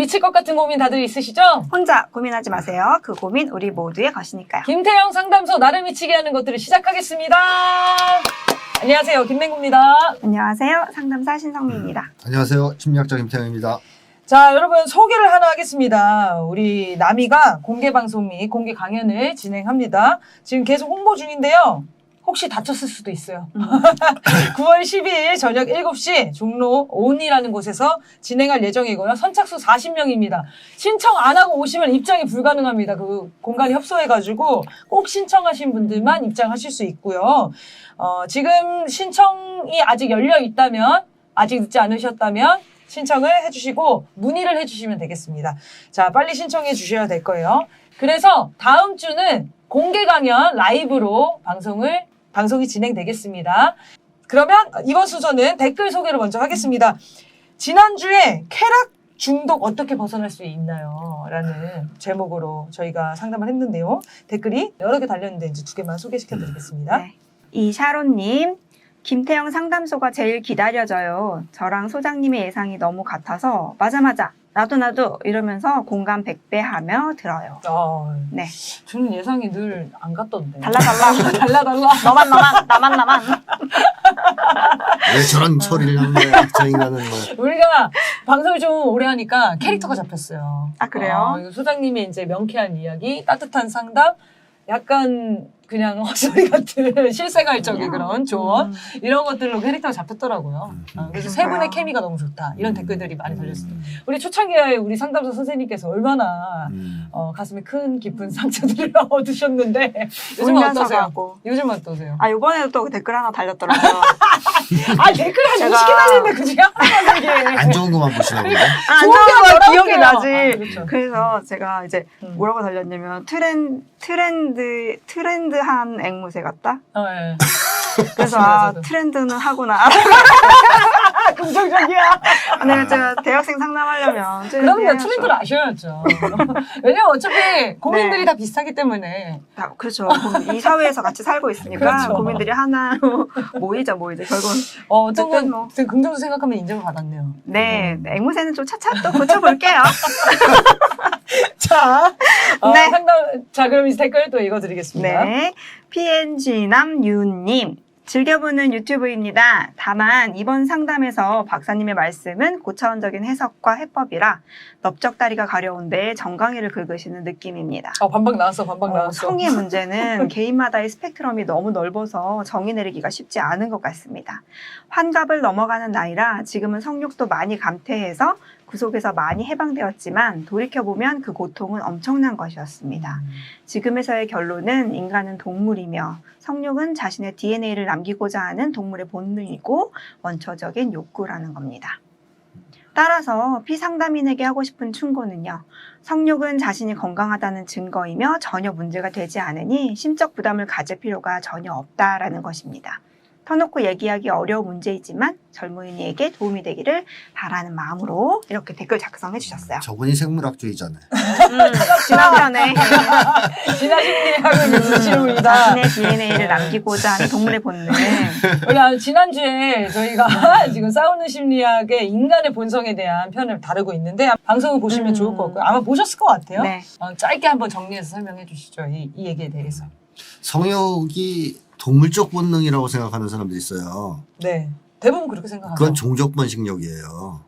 미칠 것 같은 고민 다들 있으시죠? 혼자 고민하지 마세요. 그 고민 우리 모두의 것이니까요. 김태형 상담소 나를 미치게 하는 것들을 시작하겠습니다. 안녕하세요. 김맹구입니다. 안녕하세요. 상담사 신성미입니다. 안녕하세요. 심리학자 김태형입니다. 자, 여러분 소개를 하나 하겠습니다. 우리 나미가 공개 방송 및 공개 강연을 진행합니다. 지금 계속 홍보 중인데요. 혹시 다쳤을 수도 있어요. 9월 12일 저녁 7시 종로 온이라는 곳에서 진행할 예정이고요. 선착수 40명입니다. 신청 안 하고 오시면 입장이 불가능합니다. 그 공간이 협소해가지고 꼭 신청하신 분들만 입장하실 수 있고요. 지금 신청이 아직 열려 있다면, 아직 늦지 않으셨다면 신청을 해주시고 문의를 해주시면 되겠습니다. 자, 빨리 신청해 주셔야 될 거예요. 그래서 다음 주는 공개 강연 라이브로 방송이 진행되겠습니다. 그러면 이번 순서는 댓글 소개를 먼저 하겠습니다. 지난주에 쾌락 중독 어떻게 벗어날 수 있나요? 라는 제목으로 저희가 상담을 했는데요. 댓글이 여러 개 달렸는데 이제 2개만 소개시켜 드리겠습니다. 네. 이샤론님, 김태형 상담소가 제일 기다려져요. 저랑 소장님의 예상이 너무 같아서 맞아 나도 이러면서 공감 100배 하며 들어요. 네. 저는 예상이 늘 안 같던데. 달라. 달라. 나만. 왜 저런 처리를 한 거야? 저 인간은 뭐. 우리가 방송을 좀 오래 하니까 캐릭터가 잡혔어요. 아, 그래요? 소장님의 이제 명쾌한 이야기, 따뜻한 상담, 약간 그냥 헛소리 같은 실생활적인 그런 조언 이런 것들로 캐릭터가 잡혔더라고요. 그래서 세 분의 케미가 너무 좋다. 이런 댓글들이 많이 달렸습니다. 우리 초창기에 우리 상담사 선생님께서 얼마나 가슴에 큰 깊은 상처들을 얻으셨는데 요즘은 어떠세요? 가고. 요즘은 어떠세요? 아, 이번에도 또 댓글 하나 달렸더라고요. 아, 댓글 한 20개 달렸는데 그 중에 하나만 이게 안 좋은 것만 보시나 보네. 안 좋은 게 좋은 거 기억이 열어볼게요. 나지. 그렇죠. 그래서 제가 이제 뭐라고 달렸냐면 트렌드한 앵무새 같다? 네. 그래서 맞아. 트렌드는 하구나. 긍정적이야. 내가 제가 대학생 상담하려면 그럼요. 해야죠. 트렌드를 아셔야죠. 왜냐면 어차피 고민들이 네. 다 비슷하기 때문에. 그렇죠. 이 사회에서 같이 살고 있으니까 그렇죠. 고민들이 하나로 모이죠. 결국은. 어쨌든 뭐. 되게 긍정적 생각하면 인정을 받았네요. 네, 앵무새는 좀 차차 또 고쳐볼게요. 자, 네. 자, 그럼 이 댓글 또 읽어드리겠습니다. 네, PNG남유님. 즐겨보는 유튜브입니다. 다만 이번 상담에서 박사님의 말씀은 고차원적인 해석과 해법이라 넓적다리가 가려운데 정강이를 긁으시는 느낌입니다. 반박 나왔어. 성의 문제는 개인마다의 스펙트럼이 너무 넓어서 정의 내리기가 쉽지 않은 것 같습니다. 환갑을 넘어가는 나이라 지금은 성욕도 많이 감퇴해서 구속에서 많이 해방되었지만 돌이켜보면 그 고통은 엄청난 것이었습니다. 지금에서의 결론은 인간은 동물이며 성욕은 자신의 DNA를 남기고자 하는 동물의 본능이고 원초적인 욕구라는 겁니다. 따라서 피상담인에게 하고 싶은 충고는요. 성욕은 자신이 건강하다는 증거이며 전혀 문제가 되지 않으니 심적 부담을 가질 필요가 전혀 없다라는 것입니다. 터놓고 얘기하기 어려운 문제이지만 젊은이에게 도움이 되기를 바라는 마음으로 이렇게 댓글 작성해 주셨어요. 저분이 생물학주의잖아요. 지난편에 진화심리학을 주시옵니다. 자신의 DNA를 남기고자 하는 동물의 본능. 우리 지난주에 저희가 지금 싸우는 심리학의 인간의 본성에 대한 편을 다루고 있는데 방송을 보시면 좋을 것 같고요. 아마 보셨을 것 같아요. 네. 짧게 한번 정리해서 설명해 주시죠. 이 얘기에 대해서. 성욕이 동물적 본능이라고 생각하는 사람들이 있어요. 네. 대부분 그렇게 생각하죠. 그건 종족 번식력이에요.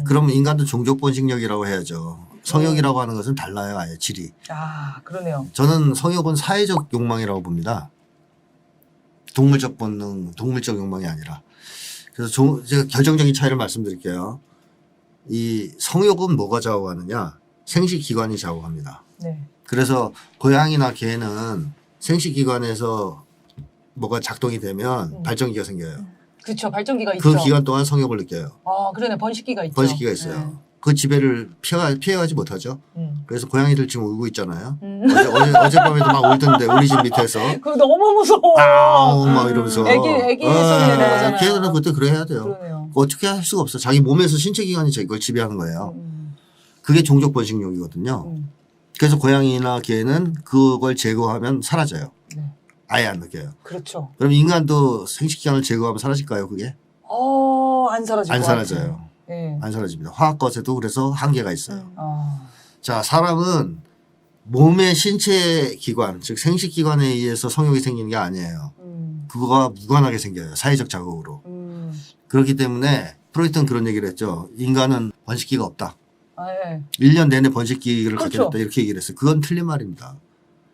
그러면 인간도 종족 번식력이라고 해야죠. 성욕이라고 하는 것은 달라요. 아예 질이. 아, 그러네요. 저는 성욕은 사회적 욕망이라고 봅니다. 동물적 본능, 동물적 욕망이 아니라. 그래서 제가 결정적인 차이를 말씀드릴게요. 이 성욕은 뭐가 좌우하느냐? 생식기관이 좌우합니다. 네. 그래서 고양이나 개는 생식기관에서 뭐가 작동이 되면 발전기가 생겨요. 그렇죠. 발전기가 그 있죠. 기간 동안 성욕을 느껴요. 그러네. 번식기가 있죠. 번식기가 있어요. 네. 그 지배를 피해가지 못하죠. 그래서 고양이들 지금 울고 있잖아요. 어젯밤에도 막 울던데 우리 집 밑에서 그거 너무 무서워. 아우 막 이러면서 애기 소리 내는 거잖아요. 걔들은 그때 그래 해야 돼요. 그러네요. 어떻게 할 수가 없어. 자기 몸에서 신체 기관이 이걸 지배하는 거예요. 그게 종족 번식력이거든요. 그래서 고양이나 개는 그걸 제거하면 사라져요. 네. 아예 안 느껴요. 그렇죠. 그럼 인간도 생식기관을 제거하면 사라질까요, 그게? 안 사라질 안 것 사라져요. 같아요. 네. 안 사라집니다. 화학 것에도 그래서 한계가 있어요. 아, 자, 사람은 몸의 신체 기관, 즉 생식 기관에 의해서 성욕이 생기는 게 아니에요. 그거가 무관하게 생겨요. 사회적 자극으로. 그렇기 때문에 프로이트는 그런 얘기를 했죠. 인간은 번식기가 없다. 아, 네. 1년 내내 번식기를 갖게 그렇죠. 됐다. 이렇게 얘기를 했어요. 그건 틀린 말입니다.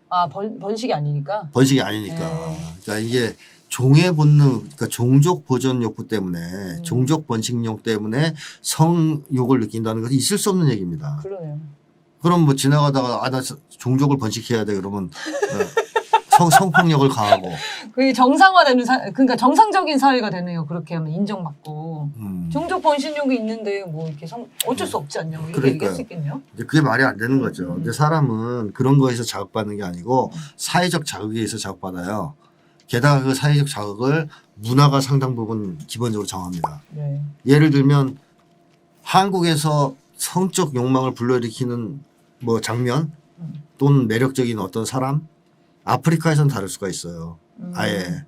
아 번식이 아니니까. 번식이 아니니까. 네. 그러니까 이게 종의 본능, 그러니까 종족 보존 욕구 때문에, 종족 번식용 때문에 성욕을 느낀다는 것은 있을 수 없는 얘기입니다. 그러네요. 그럼 뭐 지나가다가 나 종족을 번식해야 돼 그러면 성폭력을 가하고. 그게 정상화되는 그러니까 정상적인 사회가 되네요. 그렇게 하면 인정받고. 종족 번식력이 있는데 뭐 이렇게 어쩔 수 없지 않냐고 이렇게 그러니까요. 얘기할 수 있겠네요. 이제 그게 말이 안 되는 거죠. 근데 사람은 그런 거에서 자극받는 게 아니고 사회적 자극에 의해서 자극받아요. 게다가 그 사회적 자극을 문화가 상당 부분 기본적으로 정합니다. 네. 예를 들면 한국에서 성적 욕망을 불러일으키는 뭐 장면 또는 매력적인 어떤 사람 아프리카에서는 다를 수가 있어요. 아예.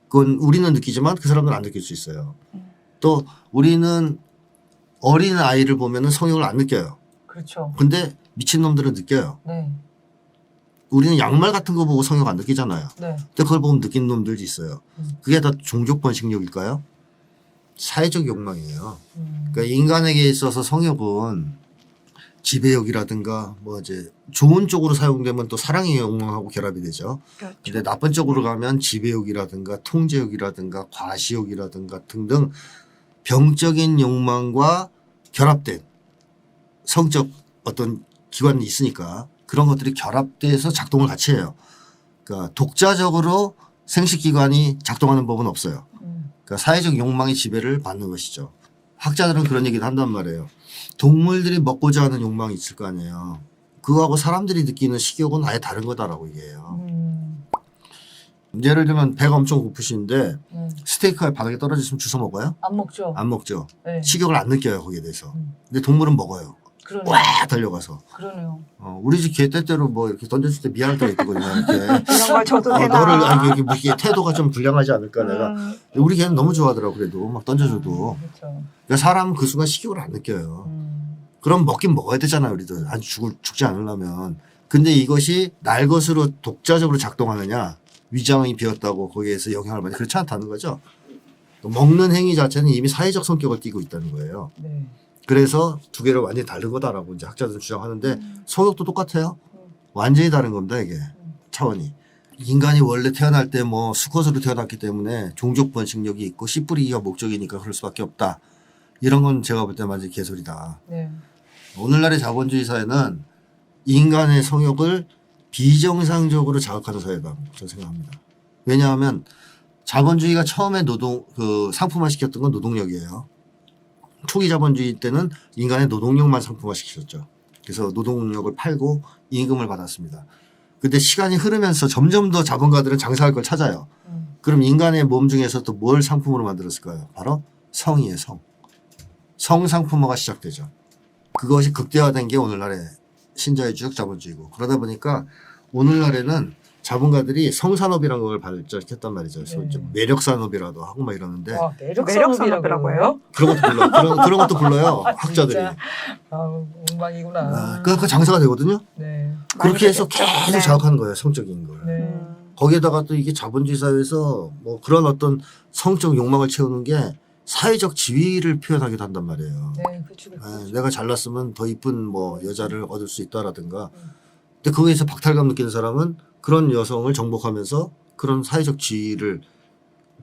그건 우리는 느끼지만 그 사람들은 안 느낄 수 있어요. 또 우리는 어린 아이를 보면은 성욕을 안 느껴요. 그렇죠. 근데 미친놈들은 느껴요. 네. 우리는 양말 같은 거 보고 성욕 안 느끼잖아요. 네. 근데 그걸 보면 느끼는 놈들도 있어요. 그게 다 종족 번식욕일까요? 사회적 욕망이에요. 그러니까 인간에게 있어서 성욕은 지배욕이라든가 뭐 이제 좋은 쪽으로 사용되면 또 사랑의 욕망하고 결합이 되죠. 그렇죠. 근데 나쁜 쪽으로 가면 지배욕이라든가 통제욕이라든가 과시욕이라든가 등등 병적인 욕망과 결합된 성적 어떤 기관이 있으니까 그런 것들이 결합돼서 작동을 같이 해요. 그러니까 독자적으로 생식기관이 작동하는 법은 없어요. 그러니까 사회적 욕망의 지배를 받는 것이죠. 학자들은 그런 얘기를 한단 말이에요. 동물들이 먹고자 하는 욕망이 있을 거 아니에요. 그거하고 사람들이 느끼는 식욕은 아예 다른 거다라고 얘기해요. 예를 들면 배가 엄청 고프신데 스테이크가 바닥에 떨어졌으면 주워 먹어요? 안 먹죠. 안 먹죠. 네. 식욕을 안 느껴요 거기에 대해서. 근데 동물은 먹어요. 그러네요. 와 달려가서. 그러네요. 우리 집 개 때때로 뭐 이렇게 던졌을 때 미안할 때가 있거든요. 이렇게. 이런 걸 줘도 되나? 너를 이게 뭐 이게 태도가 좀 불량하지 않을까 내가. 우리 개는 너무 좋아하더라고 그래도 막 던져줘도. 그렇죠. 그러니까 사람은 그 순간 식욕을 안 느껴요. 그럼 먹긴 먹어야 되잖아요 우리도. 안 죽지 않으려면. 근데 이것이 날 것으로 독자적으로 작동하느냐 위장이 비었다고 거기에서 영향을 받냐 그렇지 않다는 거죠. 먹는 행위 자체는 이미 사회적 성격을 띠고 있다는 거예요. 네. 그래서 두 개를 완전히 다른 거다라고 이제 학자들은 주장하는데 성욕도 똑같아요. 완전히 다른 겁니다 이게 차원이. 인간이 원래 태어날 때 뭐 수컷으로 태어났기 때문에 종족 번식력이 있고 씨 뿌리기가 목적이니까 그럴 수밖에 없다. 이런 건 제가 볼 때 완전히 개소리다. 네. 오늘날의 자본주의 사회는 인간의 성욕을 비정상적으로 자극하는 사회다. 저는 생각합니다. 왜냐하면 자본주의가 처음에 상품화 시켰던 건 노동력이에요. 초기 자본주의 때는 인간의 노동력만 상품화 시켰죠. 그래서 노동력을 팔고 임금을 받았습니다. 근데 시간이 흐르면서 점점 더 자본가들은 장사할 걸 찾아요. 그럼 인간의 몸 중에서 또 뭘 상품으로 만들었을까요? 바로 성이에요, 성. 성상품화가 시작되죠. 그것이 극대화된 게 오늘날의 신자유주의 자본주의고 그러다 보니까 오늘날에는 자본가들이 성산업이라는 걸 발전했단 말이죠. 그래서 네. 좀 매력산업이라도 하고 막 이러는데 와, 매력 매력산업이라고 해요? 그런 것도 불러요. 그런 것도 불러요. 학자들이. 진짜? 아, 엉망이구나. 그 장사가 되거든요. 네. 그렇게 해서 되겠죠. 계속 네. 자극하는 거예요. 성적인 걸. 네. 거기에다가 또 이게 자본주의 사회에서 뭐 그런 어떤 성적 욕망을 채우는 게 사회적 지위를 표현하기도 한단 말이에요. 네, 그렇죠. 내가 잘났으면 더 이쁜 뭐 여자를 얻을 수 있다라든가. 근데 거기에서 박탈감 느끼는 사람은 그런 여성을 정복하면서 그런 사회적 지위를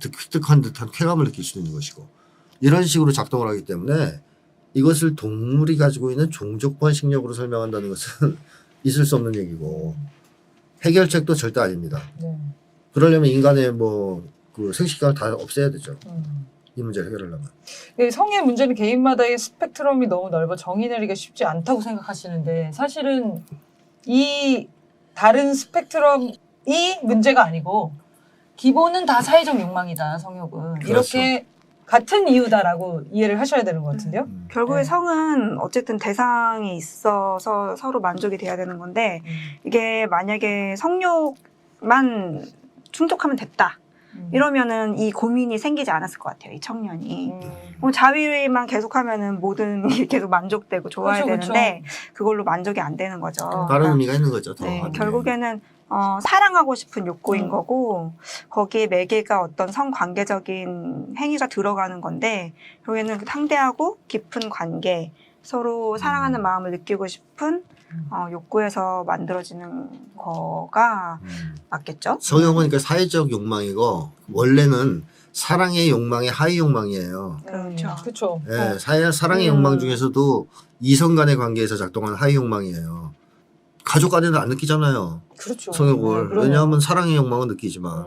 획득한 듯한 쾌감을 느낄 수도 있는 것이고 이런 식으로 작동을 하기 때문에 이것을 동물이 가지고 있는 종족 번식력으로 설명한다는 것은 있을 수 없는 얘기고 해결책도 절대 아닙니다. 네. 그러려면 인간의 뭐 그 생식기관을 다 없애야 되죠. 이 문제를 해결하려면. 네, 성의 문제는 개인마다의 스펙트럼이 너무 넓어 정의 내리기가 쉽지 않다고 생각하시는데 사실은 이 다른 스펙트럼이 문제가 아니고 기본은 다 사회적 욕망이다 성욕은 그렇죠. 이렇게 같은 이유다라고 이해를 하셔야 되는 것 같은데요. 결국에 네. 성은 어쨌든 대상이 있어서 서로 만족이 돼야 되는 건데 이게 만약에 성욕만 충족하면 됐다. 이러면은 이 고민이 생기지 않았을 것 같아요. 이 청년이. 뭐 자위만 계속하면은 모든 게 계속 만족되고 좋아야 그렇죠, 되는데 그걸로 만족이 안 되는 거죠. 다른 의미가 있는 거죠. 더. 네, 하는 게. 결국에는 사랑하고 싶은 욕구인 거고 거기에 매개가 어떤 성관계적인 행위가 들어가는 건데 결국에는 그 상대하고 깊은 관계 서로 사랑하는 마음을 느끼고 싶은 욕구에서 만들어지는 거가 맞겠죠? 성욕은 그러니까 사회적 욕망이고 원래는 사랑의 욕망의 하위 욕망이에요. 그렇죠. 그렇죠. 예, 사랑의 욕망 중에서도 이성 간의 관계에서 작동하는 하위 욕망이에요. 가족 간에는 안 느끼잖아요. 그렇죠. 성욕을. 그럼요. 왜냐하면 사랑의 욕망은 느끼지만.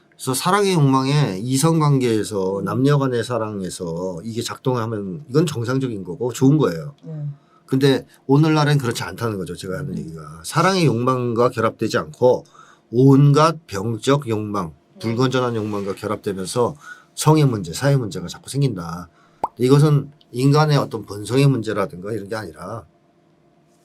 그래서 사랑의 욕망에 이성 관계에서 남녀 간의 사랑에서 이게 작동하면 이건 정상적인 거고 좋은 거예요. 근데 오늘날엔 그렇지 않다는 거죠. 제가 하는 얘기가. 사랑의 욕망과 결합되지 않고 온갖 병적 욕망, 불건전한 욕망과 결합되면서 성의 문제, 사회 문제가 자꾸 생긴다. 이것은 인간의 어떤 본성의 문제라든가 이런 게 아니라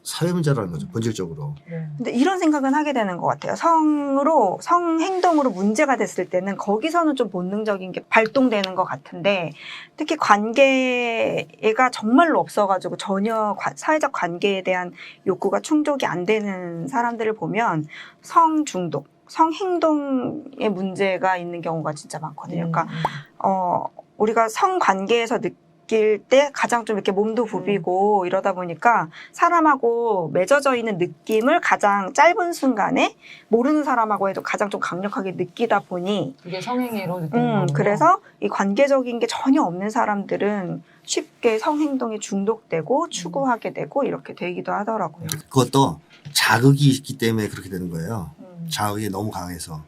사회 문제라는 거죠. 본질적으로. 근데 이런 생각은 하게 되는 것 같아요. 성행동으로 문제가 됐을 때는 거기서는 좀 본능적인 게 발동되는 것 같은데 특히 관계가 정말로 없어가지고 전혀 사회적 관계에 대한 욕구가 충족이 안 되는 사람들을 보면 성중독, 성행동에 문제가 있는 경우가 진짜 많거든요. 그러니까 우리가 성관계에서 느낄 때 가장 좀 이렇게 몸도 부비고 이러다 보니까 사람하고 맺어져 있는 느낌을 가장 짧은 순간에 모르는 사람하고 해도 가장 좀 강력하게 느끼다 보니 그게 성행위로 느끼는 거고. 그래서 이 관계적인 게 전혀 없는 사람들은 쉽게 성행동에 중독되고 추구하게 되고 이렇게 되기도 하더라고요. 그것도 자극이 있기 때문에 그렇게 되는 거예요. 자극이 너무 강해서.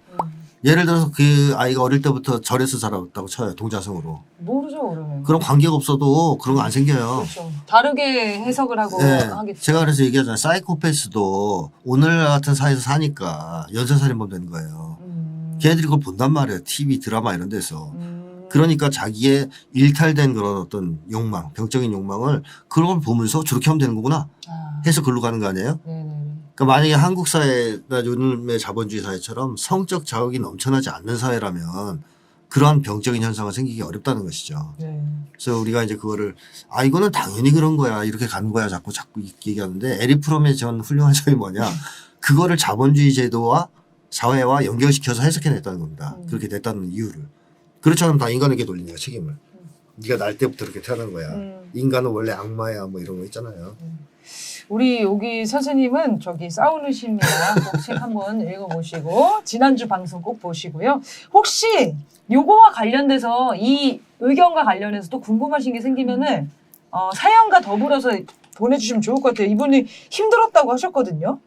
예를 들어서 그 아이가 어릴 때부터 절에서 자랐다고 쳐요. 동자성으로. 모르죠, 그러면. 그런 관계가 없어도 그런 거 안 생겨요. 그렇죠. 다르게 해석을 하고 네, 하겠죠. 제가 그래서 얘기하잖아요. 사이코패스도 오늘 같은 사회에서 사니까 연쇄살인범 되는 거예요. 걔네들이 그걸 본단 말이에요. TV, 드라마 이런 데서. 그러니까 자기의 일탈된 그런 어떤 욕망, 병적인 욕망을 그런 걸 보면서 저렇게 하면 되는 거구나 해서 글로 가는 거 아니에요? 네네. 그러니까 만약에 한국 사회나 요즘의 자본주의 사회처럼 성적 자극이 넘쳐나지 않는 사회라면 그러한 병적인 현상은 생기기 어렵다는 것이죠. 네. 그래서 우리가 이제 그거를 이거는 당연히 그런 거야 이렇게 가는 거야 자꾸 얘기하는데 에릭 프롬의 전 훌륭한 점이 뭐냐 그거를 자본주의 제도와 사회와 연결시켜서 해석해냈다는 겁니다. 그렇게 됐다는 이유를. 그렇지 않으면 다 인간에게 돌리니까 책임을. 네가 날 때부터 이렇게 태어난 거야. 인간은 원래 악마야 뭐 이런 거 있잖아요. 우리 여기 선생님은 저기 싸우는 심리학 꼭 책 한번 읽어보시고 지난주 방송 꼭 보시고요. 혹시 요거와 관련돼서 이 의견과 관련해서 또 궁금하신 게 생기면은 사연과 더불어서 보내주시면 좋을 것 같아요. 이분이 힘들었다고 하셨거든요.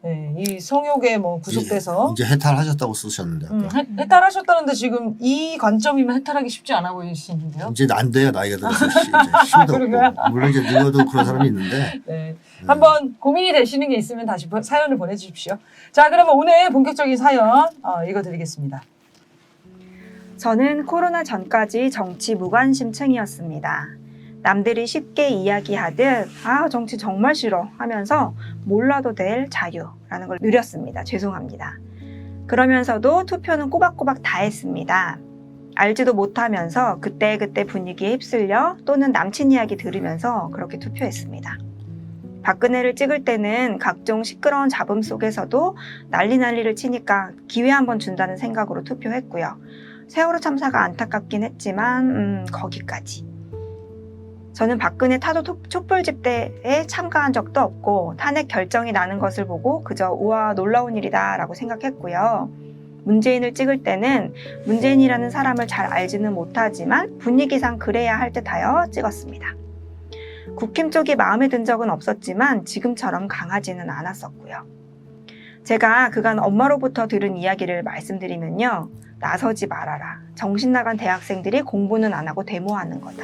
네, 이 성욕에 뭐 구속돼서 이제 해탈하셨다고 쓰셨는데 아까. 해탈하셨다는데 지금 이 관점이면 해탈하기 쉽지 않아 보이시는데요. 이제 안 돼요 나이가 들어서 이제 힘도 그런가요? 없고 물론 이제 늙어도 그런 사람이 있는데 네. 한번 고민이 되시는 게 있으면 다시 사연을 보내주십시오. 자, 그러면 오늘 본격적인 사연 읽어드리겠습니다. 저는 코로나 전까지 정치 무관심층이었습니다. 남들이 쉽게 이야기하듯 정치 정말 싫어 하면서 몰라도 될 자유라는 걸 누렸습니다. 죄송합니다. 그러면서도 투표는 꼬박꼬박 다 했습니다. 알지도 못하면서 그때그때 분위기에 휩쓸려 또는 남친 이야기 들으면서 그렇게 투표했습니다. 박근혜를 찍을 때는 각종 시끄러운 잡음 속에서도 난리를 치니까 기회 한번 준다는 생각으로 투표했고요. 세월호 참사가 안타깝긴 했지만 거기까지. 저는 박근혜 타도 촛불 집회에 참가한 적도 없고 탄핵 결정이 나는 것을 보고 그저 우와 놀라운 일이다 라고 생각했고요. 문재인을 찍을 때는 문재인이라는 사람을 잘 알지는 못하지만 분위기상 그래야 할 듯하여 찍었습니다. 국힘 쪽이 마음에 든 적은 없었지만 지금처럼 강하지는 않았었고요. 제가 그간 엄마로부터 들은 이야기를 말씀드리면요. 나서지 말아라. 정신 나간 대학생들이 공부는 안 하고 데모하는 거다.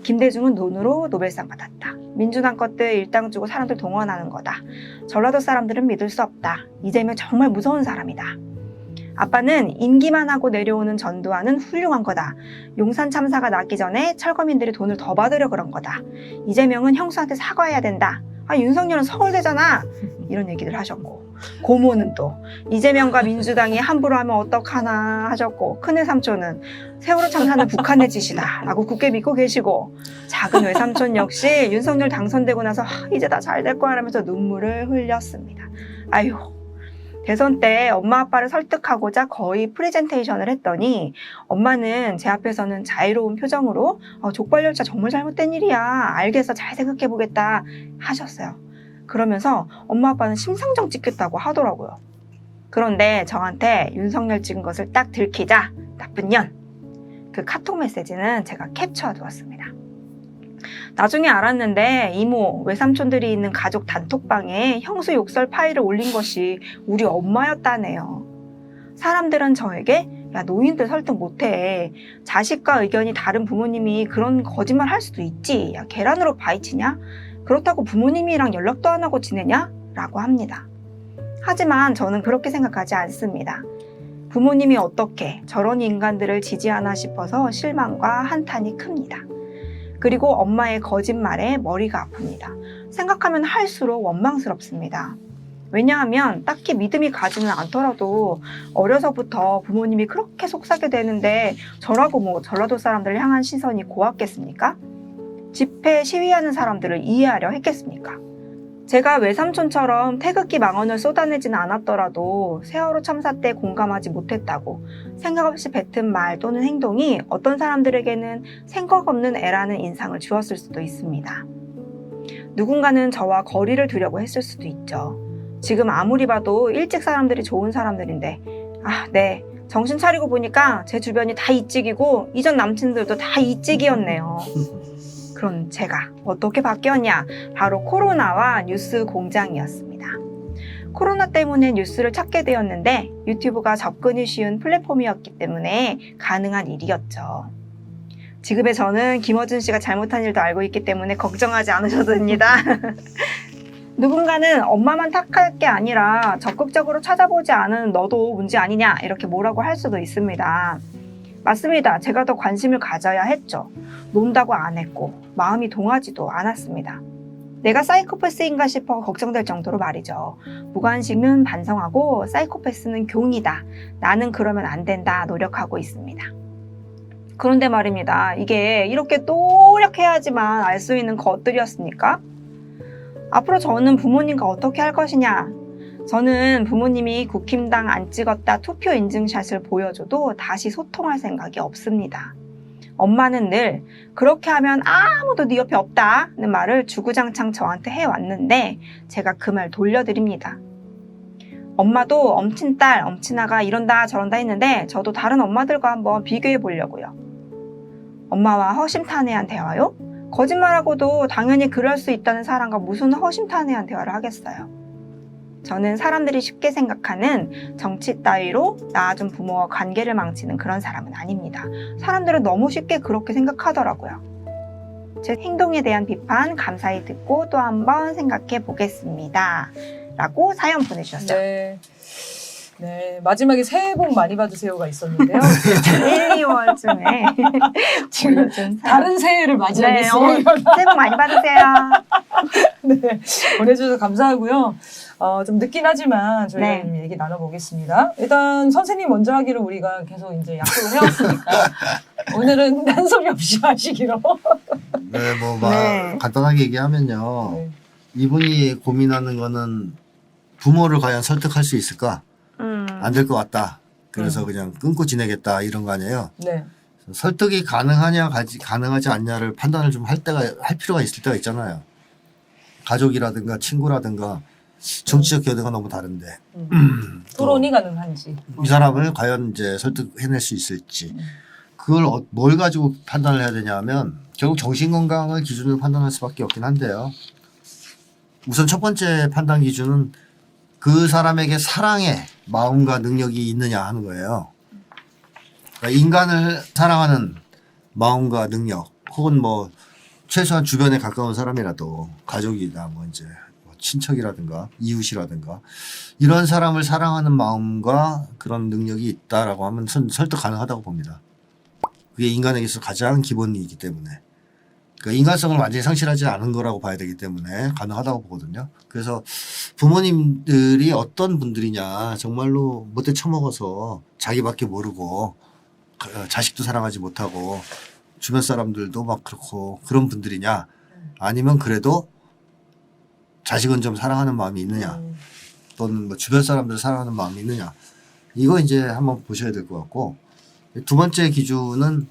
김대중은 돈으로 노벨상 받았다. 민주당 것들 일당 주고 사람들 동원하는 거다. 전라도 사람들은 믿을 수 없다. 이재명 정말 무서운 사람이다. 아빠는 임기만 하고 내려오는 전두환은 훌륭한 거다. 용산 참사가 나기 전에 철거민들이 돈을 더 받으려 그런 거다. 이재명은 형수한테 사과해야 된다. 윤석열은 서울대잖아. 이런 얘기들 하셨고 고모는 또 이재명과 민주당이 함부로 하면 어떡하나 하셨고, 큰애 삼촌은 세월호 참사는 북한의 짓이다 라고 굳게 믿고 계시고, 작은 외삼촌 역시 윤석열 당선되고 나서 이제 다 잘 될 거야 라면서 눈물을 흘렸습니다. 아유, 대선 때 엄마 아빠를 설득하고자 거의 프레젠테이션을 했더니 엄마는 제 앞에서는 자유로운 표정으로 족발열차 정말 잘못된 일이야, 알겠어, 잘 생각해보겠다 하셨어요. 그러면서 엄마 아빠는 심상정 찍겠다고 하더라고요. 그런데 저한테 윤석열 찍은 것을 딱 들키자 나쁜 년, 그 카톡 메시지는 제가 캡처해 두었습니다. 나중에 알았는데 이모, 외삼촌들이 있는 가족 단톡방에 형수 욕설 파일을 올린 것이 우리 엄마였다네요. 사람들은 저에게 야, 노인들 설득 못해, 자식과 의견이 다른 부모님이 그런 거짓말 할 수도 있지, 야, 계란으로 파헤치냐, 그렇다고 부모님이랑 연락도 안 하고 지내냐? 라고 합니다. 하지만 저는 그렇게 생각하지 않습니다. 부모님이 어떻게 저런 인간들을 지지하나 싶어서 실망과 한탄이 큽니다. 그리고 엄마의 거짓말에 머리가 아픕니다. 생각하면 할수록 원망스럽습니다. 왜냐하면 딱히 믿음이 가지는 않더라도 어려서부터 부모님이 그렇게 속삭여 대는데 저라고 뭐 전라도 사람들을 향한 시선이 고왔겠습니까? 집회 시위하는 사람들을 이해하려 했겠습니까? 제가 외삼촌처럼 태극기 망언을 쏟아내지는 않았더라도 세월호 참사 때 공감하지 못했다고 생각 없이 뱉은 말 또는 행동이 어떤 사람들에게는 생각 없는 애라는 인상을 주었을 수도 있습니다. 누군가는 저와 거리를 두려고 했을 수도 있죠. 지금 아무리 봐도 일찍 사람들이 좋은 사람들인데, 네, 정신 차리고 보니까 제 주변이 다 이찍이고 이전 남친들도 다 이찍이었네요. 그런 제가 어떻게 바뀌었냐? 바로 코로나와 뉴스 공장이었습니다. 코로나 때문에 뉴스를 찾게 되었는데 유튜브가 접근이 쉬운 플랫폼이었기 때문에 가능한 일이었죠. 지금의 저는 김어준 씨가 잘못한 일도 알고 있기 때문에 걱정하지 않으셔도 됩니다. 누군가는 엄마만 탓할 게 아니라 적극적으로 찾아보지 않은 너도 문제 아니냐 이렇게 뭐라고 할 수도 있습니다. 맞습니다. 제가 더 관심을 가져야 했죠. 논다고 안 했고 마음이 동하지도 않았습니다. 내가 사이코패스인가 싶어 걱정될 정도로 말이죠. 무관심은 반성하고 사이코패스는 교훈이다. 나는 그러면 안 된다. 노력하고 있습니다. 그런데 말입니다. 이게 이렇게 노력해야지만 알 수 있는 것들이었습니까? 앞으로 저는 부모님과 어떻게 할 것이냐? 저는 부모님이 국힘당 안 찍었다 투표 인증샷을 보여줘도 다시 소통할 생각이 없습니다. 엄마는 늘 그렇게 하면 아무도 네 옆에 없다는 말을 주구장창 저한테 해왔는데 제가 그 말 돌려드립니다. 엄마도 엄친딸, 엄친아가 이런다 저런다 했는데 저도 다른 엄마들과 한번 비교해 보려고요. 엄마와 허심탄회한 대화요? 거짓말하고도 당연히 그럴 수 있다는 사람과 무슨 허심탄회한 대화를 하겠어요. 저는 사람들이 쉽게 생각하는 정치 따위로 낳아준 부모와 관계를 망치는 그런 사람은 아닙니다. 사람들은 너무 쉽게 그렇게 생각하더라고요. 제 행동에 대한 비판 감사히 듣고 또 한번 생각해 보겠습니다. 라고 사연 보내주셨어요. 네. 네, 마지막에 새해 복 많이 받으세요가 있었는데요. 1, 2월쯤에 지금 다른 새해를 맞이하겠습니다. 새해 복 많이 받으세요. 네, 보내주셔서 감사하고요. 좀 늦긴 하지만 저희가 네. 좀 얘기 나눠보겠습니다. 일단 선생님 먼저 하기로 우리가 계속 이제 약속을 해왔으니까 오늘은 딴소리 없이 하시기로. 네, 네. 간단하게 얘기하면요. 네. 이분이 고민하는 거는 부모를 과연 설득할 수 있을까? 안 될 것 같다. 그래서 그냥 끊고 지내겠다 이런 거 아니에요. 네. 설득이 가능하냐 가능하지 않냐를 판단을 좀 할 필요가 있을 때가 있잖아요. 가족이라든가 친구라든가 정치적 견해가 너무 다른데 토론이 가능한지. 이 사람을 과연 이제 설득해낼 수 있을지 그걸 뭘 가지고 판단을 해야 되냐면 결국 정신건강을 기준으로 판단할 수밖에 없긴 한데요. 우선 첫 번째 판단 기준은 그 사람에게 사랑의 마음과 능력이 있느냐 하는 거예요. 그러니까 인간을 사랑하는 마음과 능력 혹은 뭐 최소한 주변에 가까운 사람이라도 가족이나 뭐 이제 친척이라든가 이웃이라든가 이런 사람을 사랑하는 마음과 그런 능력이 있다라고 하면 설득 가능하다고 봅니다. 그게 인간에게서 가장 기본이기 때문에 그러니까 인간성을 완전히 상실하지 않은 거라고 봐야 되기 때문에 가능하다고 보거든요. 그래서 부모님들이 어떤 분들이냐, 정말로 못돼 처먹어서 자기밖에 모르고 자식도 사랑하지 못하고 주변 사람들도 막 그렇고 그런 분들이냐, 아니면 그래도 자식은 좀 사랑하는 마음이 있느냐, 또는 뭐 주변 사람들을 사랑하는 마음이 있느냐, 이거 이제 한번 보셔야 될 것 같고, 두 번째 기준은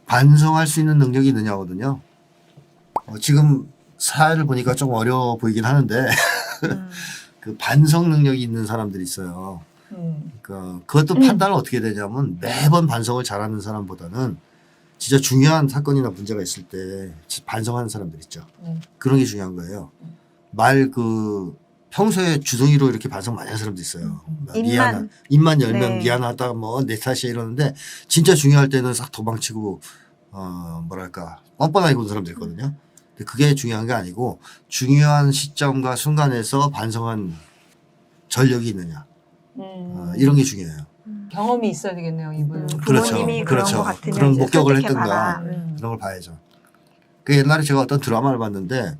반성할 수 있는 능력이 있느냐거든요. 지금 사회를 보니까 좀 어려워 보이긴 하는데 그 반성 능력이 있는 사람들이 있어요. 그러니까 그것도 판단을 어떻게 되냐면, 매번 반성을 잘하는 사람보다는 진짜 중요한 사건이나 문제가 있을 때 반성하는 사람들 있죠. 그런 게 중요한 거예요. 평소에 주둥이로 이렇게 반성 많이 하는 사람도 있어요. 입만 열면 네. 미안하다, 뭐 내 탓이야 이러는데, 진짜 중요할 때는 싹 도망치고 뭐랄까 뻔뻔하게 구는 사람도 있거든요. 근데 그게 중요한 게 아니고, 중요한 시점과 순간에서 반성한 전력이 있느냐, 이런 게 중요해요. 경험이 있어야 되겠네요, 이분은. 부모님이 그런 그렇죠. 거 같으면 그런 이제 목격을 설득해봐라. 했든가 그런 걸 봐야죠. 그 옛날에 제가 어떤 드라마를 봤는데,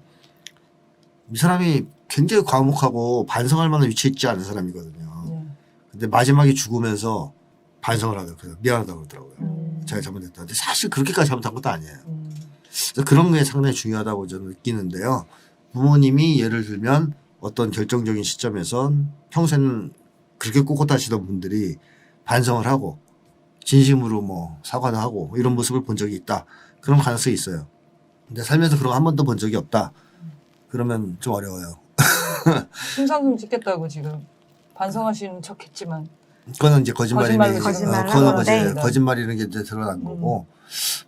이 사람이 굉장히 과묵하고 반성할 만한 위치에 있지 않은 사람이거든요. 근데 마지막에 죽으면서 반성을 하더라고요. 미안하다고 그러더라고요. 제가 잘못했다. 근데 사실 그렇게까지 잘못한 것도 아니에요. 그래서 그런 게 상당히 중요하다고 저는 느끼는데요. 부모님이 예를 들면 어떤 결정적인 시점에선 평소에는 그렇게 꼿꼿하시던 분들이 반성을 하고 진심으로 뭐 사과도 하고 이런 모습을 본 적이 있다. 그런 가능성이 있어요. 근데 살면서 그런 거 한 번도 본 적이 없다. 그러면 좀 어려워요. 심상정 찍겠다고 지금 반성하시는 척했지만 그거는 이제 거짓말이라는 거짓말을 거짓말이라는 게 이제 드러난 거고,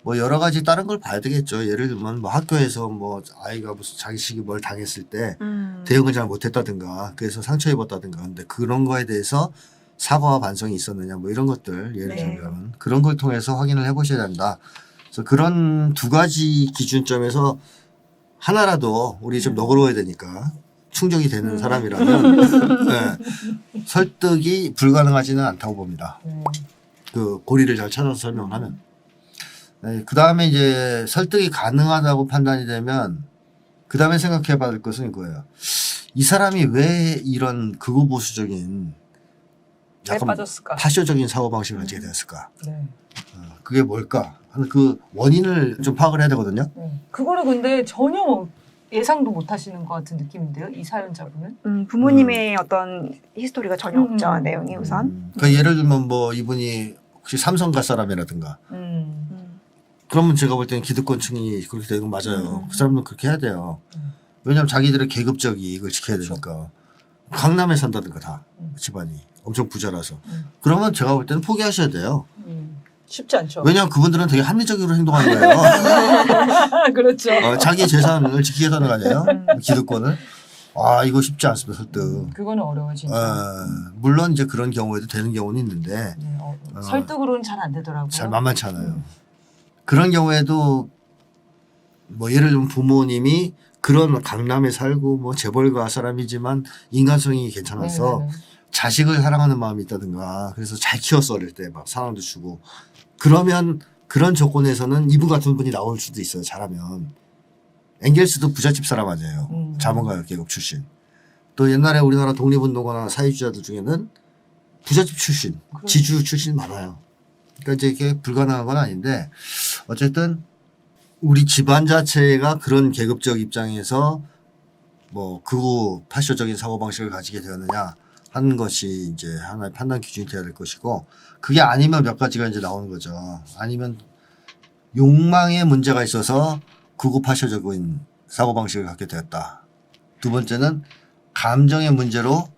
뭐 여러 가지 다른 걸 봐야 되겠죠. 예를 들면 뭐 학교에서 뭐 아이가 무슨 자기식이 뭘 당했을 때 대응을 잘 못했다든가, 그래서 상처 입었다든가, 근데 그런 거에 대해서 사과와 반성이 있었느냐, 뭐 이런 것들 예를 들면 그런 걸 통해서 확인을 해보셔야 된다. 그래서 그런 두 가지 기준점에서 하나라도 우리 좀 너그러워야 되니까 충족이 되는 사람이라면 설득이 불가능하지는 않다고 봅니다. 그 고리를 잘 찾아서 설명을 하면. 그 다음에 이제 설득이 가능하다고 판단이 되면, 그 다음에 생각해 봐야 될 것은 이거예요. 이 사람이 왜 이런 극우보수적인 왜 약간 빠졌을까? 파쇼적인 사고방식을 가지게 되었을까? 네. 그게 뭘까 하는 그 원인을 좀 파악을 해야 되거든요. 그거를 근데 전혀 예상도 못 하시는 것 같은 느낌인데요, 이 사연자분은? 부모님의 어떤 히스토리가 전혀 없죠. 내용이 우선. 그러니까 예를 들면 뭐 이분이 혹시 삼성가 사람이라든가, 그러면 제가 볼 때는 기득권층이 그렇게 되는 건 맞아요. 그 사람은 그렇게 해야 돼요. 왜냐하면 자기들의 계급적 이익을 지켜야 되니까. 강남에 산다든가 다 집안이 엄청 부자라서. 그러면 제가 볼 때는 포기하셔야 돼요. 쉽지 않죠. 왜냐하면 그분들은 되게 합리적으로 행동하는 거예요. 그렇죠. 자기 재산을 지키겠다는 거 아니에요? 기득권을. 아, 이거 쉽지 않습니다, 설득. 그거는 어려워 진짜. 물론 이제 그런 경우에도 되는 경우는 있는데, 설득으로는 잘 안 되더라고요. 잘 만만치 않아요. 그런 경우에도 뭐 예를 들면 부모님이 그런 강남에 살고 뭐 재벌가 사람이지만 인간성이 괜찮아서 네네네. 자식을 사랑하는 마음이 있다든가, 그래서 잘 키웠어 어릴 때 막 사랑도 주고, 그러면 그런 조건에서는 이분 같은 분이 나올 수도 있어요. 잘하면. 엥겔스도 부잣집 사람 아니에요. 자본가 계급 출신. 또 옛날에 우리나라 독립운동가나 사회주의자들 중에는 부잣집 출신, 지주 출신 많아요. 그러니까 이제 이게 불가능한 건 아닌데, 어쨌든 우리 집안 자체가 그런 계급적 입장에서 뭐 극우 파쇼적인 사고방식을 가지게 되었느냐 하는 것이 이제 하나의 판단 기준이 되어야 될 것이고, 그게 아니면 몇 가지가 이제 나오는 거죠. 아니면 욕망에 문제가 있어서 극우 파쇼적인 사고방식을 갖게 되었다. 두 번째는 감정의 문제로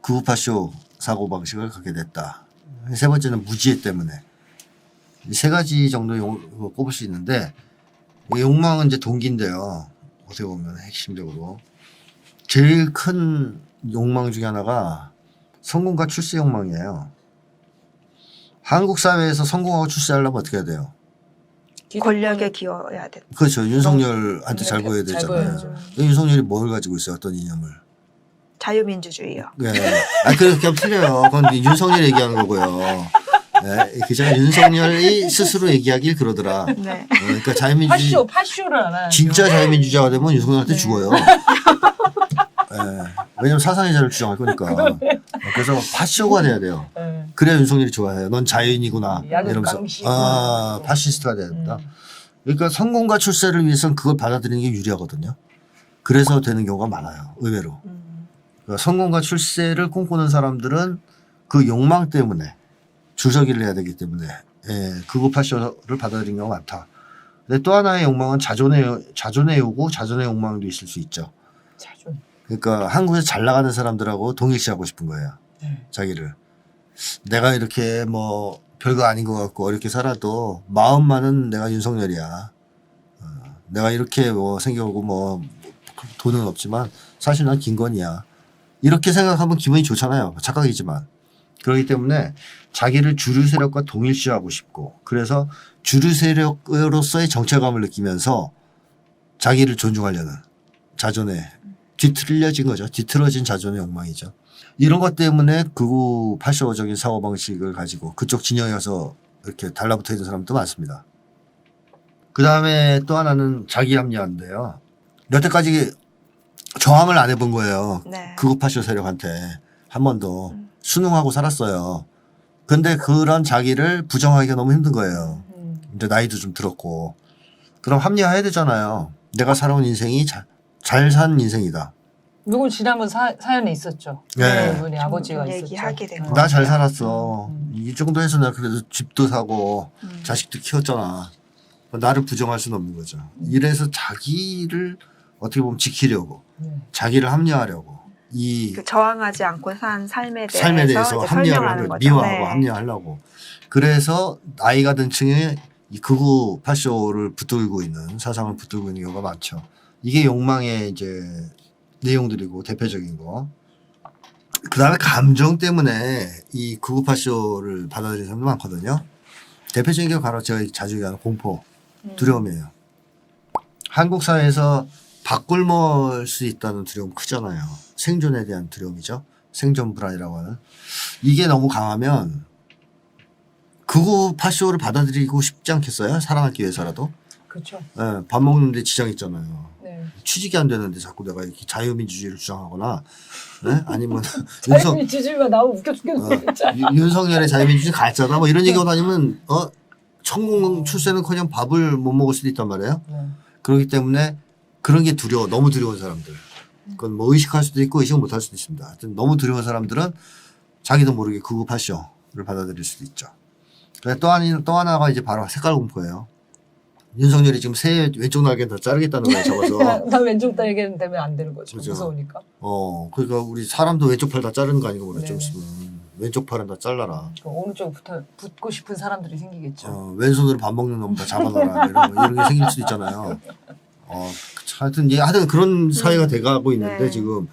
극우 파쇼 사고방식을 갖게 됐다. 세 번째는 무지혜 때문에. 이 세 가지 정도 꼽을 수 있는데, 욕망은 이제 동기인데요. 어떻게 보면 핵심적으로. 제일 큰 욕망 중에 하나가 성공과 출세 욕망이에요. 한국 사회에서 성공하고 출세하려면 어떻게 해야 돼요? 권력에 기여해야 돼. 그렇죠. 윤석열한테 잘 보여야 잘 되잖아요. 보여야죠. 윤석열이 뭘 가지고 있어요? 어떤 이념을? 자유민주주의요. 네. 그렇게 하면 틀려요. 그건 윤석열 얘기하는 거고요. 예, 그저 윤석열이 스스로 얘기하길 그러더라. 네. 그러니까 자유민주주의 파쇼를 안 하죠. 진짜 자유민주주의가 되면 윤석열한테 네. 죽어요. 예, 왜냐면 사상의 자유를 주장할 거니까. 그래서 파쇼가 돼야 돼요. 네. 그래야 윤석열이 좋아해요. 넌 자유인이구나. 야근 이러면서 감시. 파시스트가 돼야 된다. 그러니까 성공과 출세를 위해서는 그걸 받아들이는 게 유리하거든요. 그래서 되는 경우가 많아요. 의외로. 그러니까 성공과 출세를 꿈꾸는 사람들은 그 욕망 때문에 줄서기를 해야 되기 때문에 극우 파쇼를 받아들이는 경우가 많다. 근데 또 하나의 욕망은 자존의 요구, 자존의 욕망도 있을 수 있죠. 자존. 그러니까 한국에서 잘 나가는 사람들하고 동일시하고 싶은 거예요. 네. 자기를. 내가 이렇게 뭐 별거 아닌 것 같고 어렵게 살아도 마음만은 내가 윤석열이야. 내가 이렇게 뭐 생겨오고 뭐 돈은 없지만 사실 난 김건희야. 이렇게 생각하면 기분이 좋잖아요. 착각이지만. 그렇기 때문에 자기를 주류 세력과 동일시하고 싶고 그래서 주류 세력으로서의 정체감을 느끼면서 자기를 존중하려는 자존의 뒤틀려진 거죠. 뒤틀어진 자존의 욕망이죠. 이런 것 때문에 극우 파쇼적인 사고방식을 가지고 그쪽 진영에 가서 이렇게 달라붙어 있는 사람도 많습니다. 그 다음에 또 하나는 자기 합리화인데요. 여태까지 저항을 안 해본 거예요. 네. 극우 파쇼 세력한테 한 번도 순응하고 살았어요. 근데 그런 자기를 부정하기가 너무 힘든 거예요. 이제 나이도 좀 들었고. 그럼 합리화해야 되잖아요. 내가 살아온 인생이 잘 산 인생이다. 누구 지난번 사연에 있었죠. 네. 그분이 아버지가 있었죠. 얘기하게 되고. 나 잘 살았어. 이 정도 해서 내가 그래도 집도 사고 자식도 키웠잖아. 나를 부정할 수는 없는 거죠. 이래서 자기를 어떻게 보면 지키려고 자기를 합리화하려고 이 그 저항하지 않고 산 삶에 삶에 대해서 이제 합리화를 설명하는 하는 거죠. 미화하고 네. 합리화하려고. 그래서 나이가 든 층에 이 극우 파쇼를 붙들고 있는 사상을 붙들고 있는 경우가 많죠. 이게 욕망의 이제 내용들이고 대표적인 거. 그다음에 감정 때문에 이 극우 파쇼를 받아들이는 사람도 많거든요. 대표적인 게 바로 제가 자주 얘기하는 공포, 두려움이에요. 한국 사회에서 밥굶을 수 있다는 두려움 크잖아요. 생존에 대한 두려움이죠. 생존 불안이라고 하는. 이게 너무 강하면 극우 파쇼를 받아들이고 싶지 않겠어요? 살아남기 위해서라도. 그렇죠. 예, 밥 먹는데 지장 있잖아요. 네. 취직이 안 되는데 자꾸 내가 이렇게 자유민주주의를 주장하거나 예? 아니면 윤석, 자유민주주의가 나오면 웃겨 죽겠네 진짜. 윤석열의 자유민주주의 가짜다 뭐 이런 얘기가 다니면 천공 출세는커녕 밥을 못 먹을 수도 있단 말이에요. 그렇기 때문에 그런 게 두려워. 너무 두려운 사람들. 그건 뭐 의식할 수도 있고 의식을 못할 수도 있습니다. 하여튼 너무 두려운 사람들은 자기도 모르게 극우 파쇼를 받아들일 수도 있죠. 또 하나가 이제 바로 색깔 공포예요. 윤석열이 지금 새 왼쪽 날개는 다 자르겠다는 거에 접어서. 나 왼쪽 날개는 되면 안 되는 거죠. 그죠. 무서우니까. 그러니까 우리 사람도 왼쪽 팔 다 자르는 거 아닌가 모르겠 좀 네. 있으면. 왼쪽 팔은 다 잘라라. 오른쪽 붙고 싶은 사람들이 생기겠죠. 왼손으로 밥 먹는 놈 다 잡아놔라. 이런 게 생길 수도 있잖아요. 하여튼 그런 사회가 돼가고 있는데 네. 지금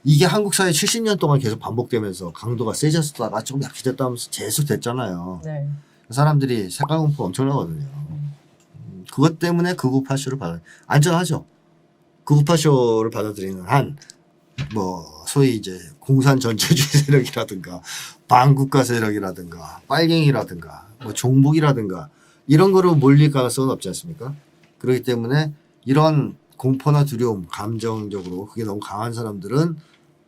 이게 한국 사회 70년 동안 계속 반복되면서 강도가 세졌다가 조금 약해졌다 하면서 계속 됐잖아요. 네. 사람들이 색깔 공포 엄청나거든요. 그것 때문에 극우 파쇼를 안전하죠. 극우 파쇼를 받아들이는 한 뭐 소위 이제 공산 전체주의 세력이라든가 반국가 세력이라든가 빨갱이라든가 뭐 종북이라든가 이런 거로 몰릴 가능성은 없지 않습니까? 그렇기 때문에 이런 공포나 두려움, 감정적으로 그게 너무 강한 사람들은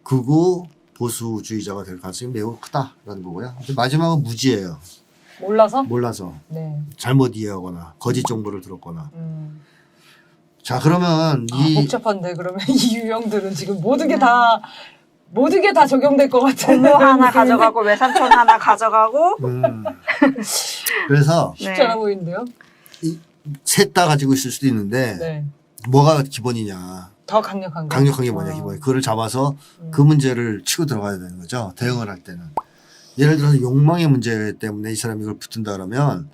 극우 보수주의자가 될 가능성이 매우 크다라는 거고요. 마지막은 무지예요. 몰라서 네. 잘못 이해하거나 거짓 정보를 들었거나. 자 그러면 복잡한데 그러면 이 유형들은 지금 모든 게 다 적용될 것 같아요. 고모 하나 가져가고 외삼촌 하나 가져가고. 그래서 쉽지 않아 보이는데요. 셋 다 가지고 있을 수도 있는데 네. 뭐가 기본이냐. 더 강력한 거. 강력한 게 뭐냐 기본. 그거를 잡아서 그 문제를 치고 들어가야 되는 거죠. 대응을 할 때는. 예를 들어서 욕망의 문제 때문에 이 사람이 이걸 붙든다 그러면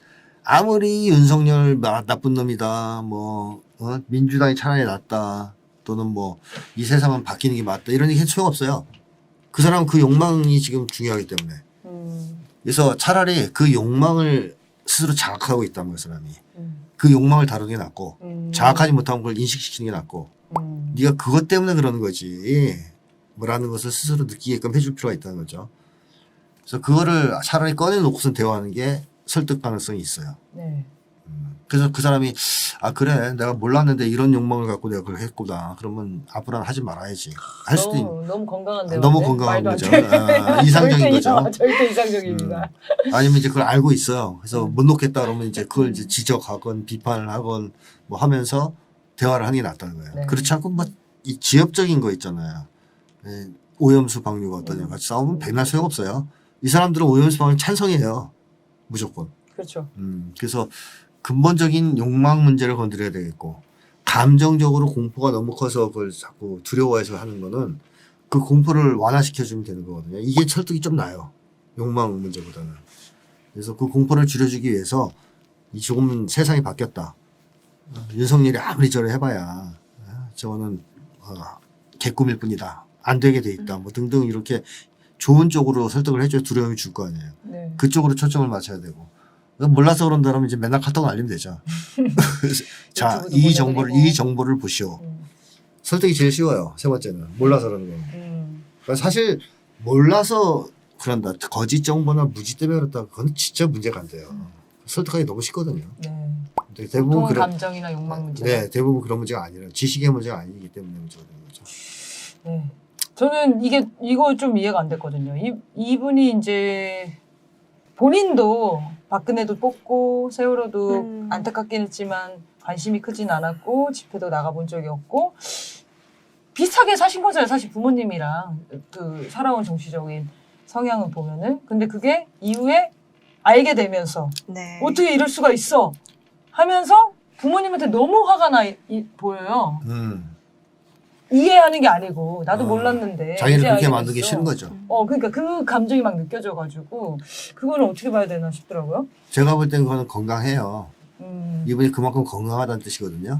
아무리 윤석열 나쁜 놈이다 민주당이 차라리 낫다 또는 뭐 이 세상은 바뀌는 게 맞다 이런 얘기 소용없어요. 그 사람은 그 욕망이 지금 중요하기 때문에. 그래서 차라리 그 욕망을 스스로 자각하고 있다는 거예요. 사람이. 그 욕망을 다루는 게 낫고 자각하지 못하면 그걸 인식시키는 게 낫고 네가 그것 때문에 그러는 거지 뭐라는 것을 스스로 느끼게끔 해줄 필요가 있다는 거죠. 그래서 그거를 차라리 꺼내놓고선 대화하는 게 설득 가능성이 있어요. 네. 그래서 그 사람이 아 그래 내가 몰랐는데 이런 욕망을 갖고 내가 그걸 했구나. 그러면 앞으로는 하지 말아야지. 할 수도 있는. 너무 건강한데. 너무 건강한 거죠. 이상적인 거죠. 절대 이상적입니다. 아니면 이제 그걸 알고 있어요. 그래서 못 놓겠다 그러면 이제 그걸 이제 지적하건 비판을 하건 뭐 하면서 대화를 하는 게 낫다는 거예요. 네. 그렇지 않고 뭐 이 지엽적인 거 있잖아요. 예, 오염수 방류가 어떠냐 같이 싸우면 백날 소용없어요. 이 사람들은 오염수 방류 찬성이에요. 무조건. 그렇죠. 그래서 근본적인 욕망 문제를 건드려야 되겠고 감정적으로 공포가 너무 커서 그걸 자꾸 두려워해서 하는 거는 그 공포를 완화시켜주면 되는 거거든요. 이게 설득이 좀 나요. 욕망 문제보다는. 그래서 그 공포를 줄여주기 위해서 이 조금 세상이 바뀌었다. 윤석열이 아무리 저래 해봐야 저거는 개꿈일 뿐이다. 안 되게 돼 있다. 뭐 등등 이렇게 좋은 쪽으로 설득을 해줘야 두려움이 줄 거 아니에요. 네. 그쪽으로 초점을 맞춰야 되고. 몰라서 그런다면 이제 맨날 카톡을 알리면 되죠. 자, 유튜브도 이 정보를 보시오. 음. 설득이 제일 쉬워요. 세 번째는 몰라서 그러는 거. 그러니까 사실 몰라서 그런다. 거짓 정보나 무지 때문에 그렇다. 그건 진짜 문제가 안 돼요. 설득하기 너무 쉽거든요. 네. 근데 대부분 보통은 그런 감정이나 욕망 문제. 네, 대부분 그런 문제가 아니라 지식의 문제가 아니기 때문에 문제가 되는 거죠. 네. 저는 이거 좀 이해가 안 됐거든요. 이분이 이제 본인도 박근혜도 뽑고 세월호도 안타깝긴 했지만 관심이 크진 않았고 집회도 나가본 적이 없고 비슷하게 사신 거잖아요. 사실 부모님이랑 그 살아온 정치적인 성향을 보면은. 근데 그게 이후에 알게 되면서 네. 어떻게 이럴 수가 있어 하면서 부모님한테 너무 화가 보여요. 이해하는 게 아니고 나도 몰랐는데 자기를 이제 그렇게 알게 만든 게 됐어. 싫은 거죠. 그러니까 그 감정이 막 느껴져가지고 그거는 어떻게 봐야 되나 싶더라고요. 제가 볼 땐 그거는 건강해요. 음. 이분이 그만큼 건강하다는 뜻이거든요.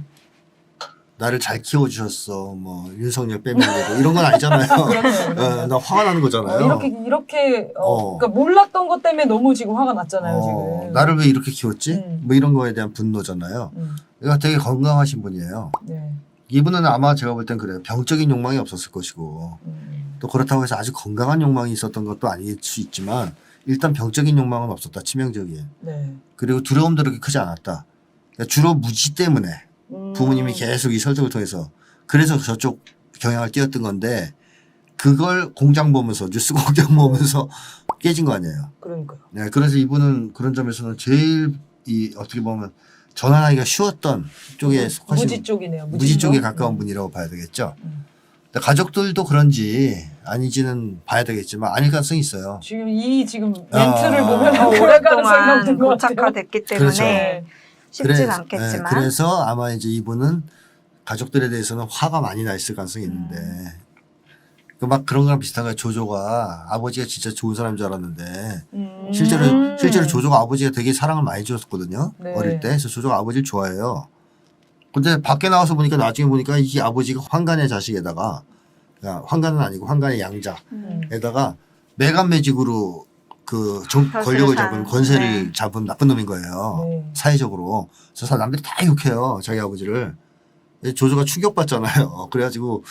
나를 잘 키워주셨어. 뭐 윤석열 빼먹고 이런 건 아니잖아요. 나 화가 나는 거잖아요. 이렇게 그러니까 몰랐던 것 때문에 너무 지금 화가 났잖아요. 지금. 나를 왜 이렇게 키웠지? 뭐 이런 거에 대한 분노잖아요. 그러니까 되게 건강하신 분이에요. 네. 이분은 아마 제가 볼 땐 그래요. 병적인 욕망이 없었을 것이고 또 그렇다고 해서 아주 건강한 욕망이 있었던 것도 아닐 수 있지만 일단 병적인 욕망은 없었다. 치명적인. 네. 그리고 두려움도 그렇게 크지 않았다. 그러니까 주로 무지 때문에 부모님이 계속 이 설득을 통해서 그래서 저쪽 경향을 띄었던 건데 그걸 공장 보면서 뉴스 공장 보면서 깨진 거 아니에요. 그러니까요. 네, 그래서 이분은 그런 점에서는 제일 어떻게 보면 전환하기가 쉬웠던 쪽에 속하신 무지 쪽이네요. 무지 쪽에 가까운 분이라고 봐야 되겠죠. 근데 가족들도 그런지 아닌지는 봐야 되겠지만 아닐 가능성이 있어요. 지금 멘트를 보면 오랫동안 고착화됐기 때문에 그렇죠. 쉽진 않겠지만 그래서 아마 이제 이분은 가족들에 대해서는 화가 많이 나 있을 가능성이 있는데 막 그런 거랑 비슷한 거예요. 조조가 아버지가 진짜 좋은 사람인 줄 알았는데 실제로 조조가 아버지가 되게 사랑을 많이 줬거든요. 네. 어릴 때. 그래서 조조가 아버지를 좋아해요. 근데 밖에 나와서 보니까 나중에 보니까 이게 아버지가 환관의 자식에다가 환관은 아니고 환관의 양자에다가 매간매직으로 그 권력을 잡은 권세를 잡은 나쁜 놈인 거예요. 네. 사회적으로. 그래서 남들이 다 욕해요. 자기 아버지를. 조조가 충격받잖아요. 그래가지고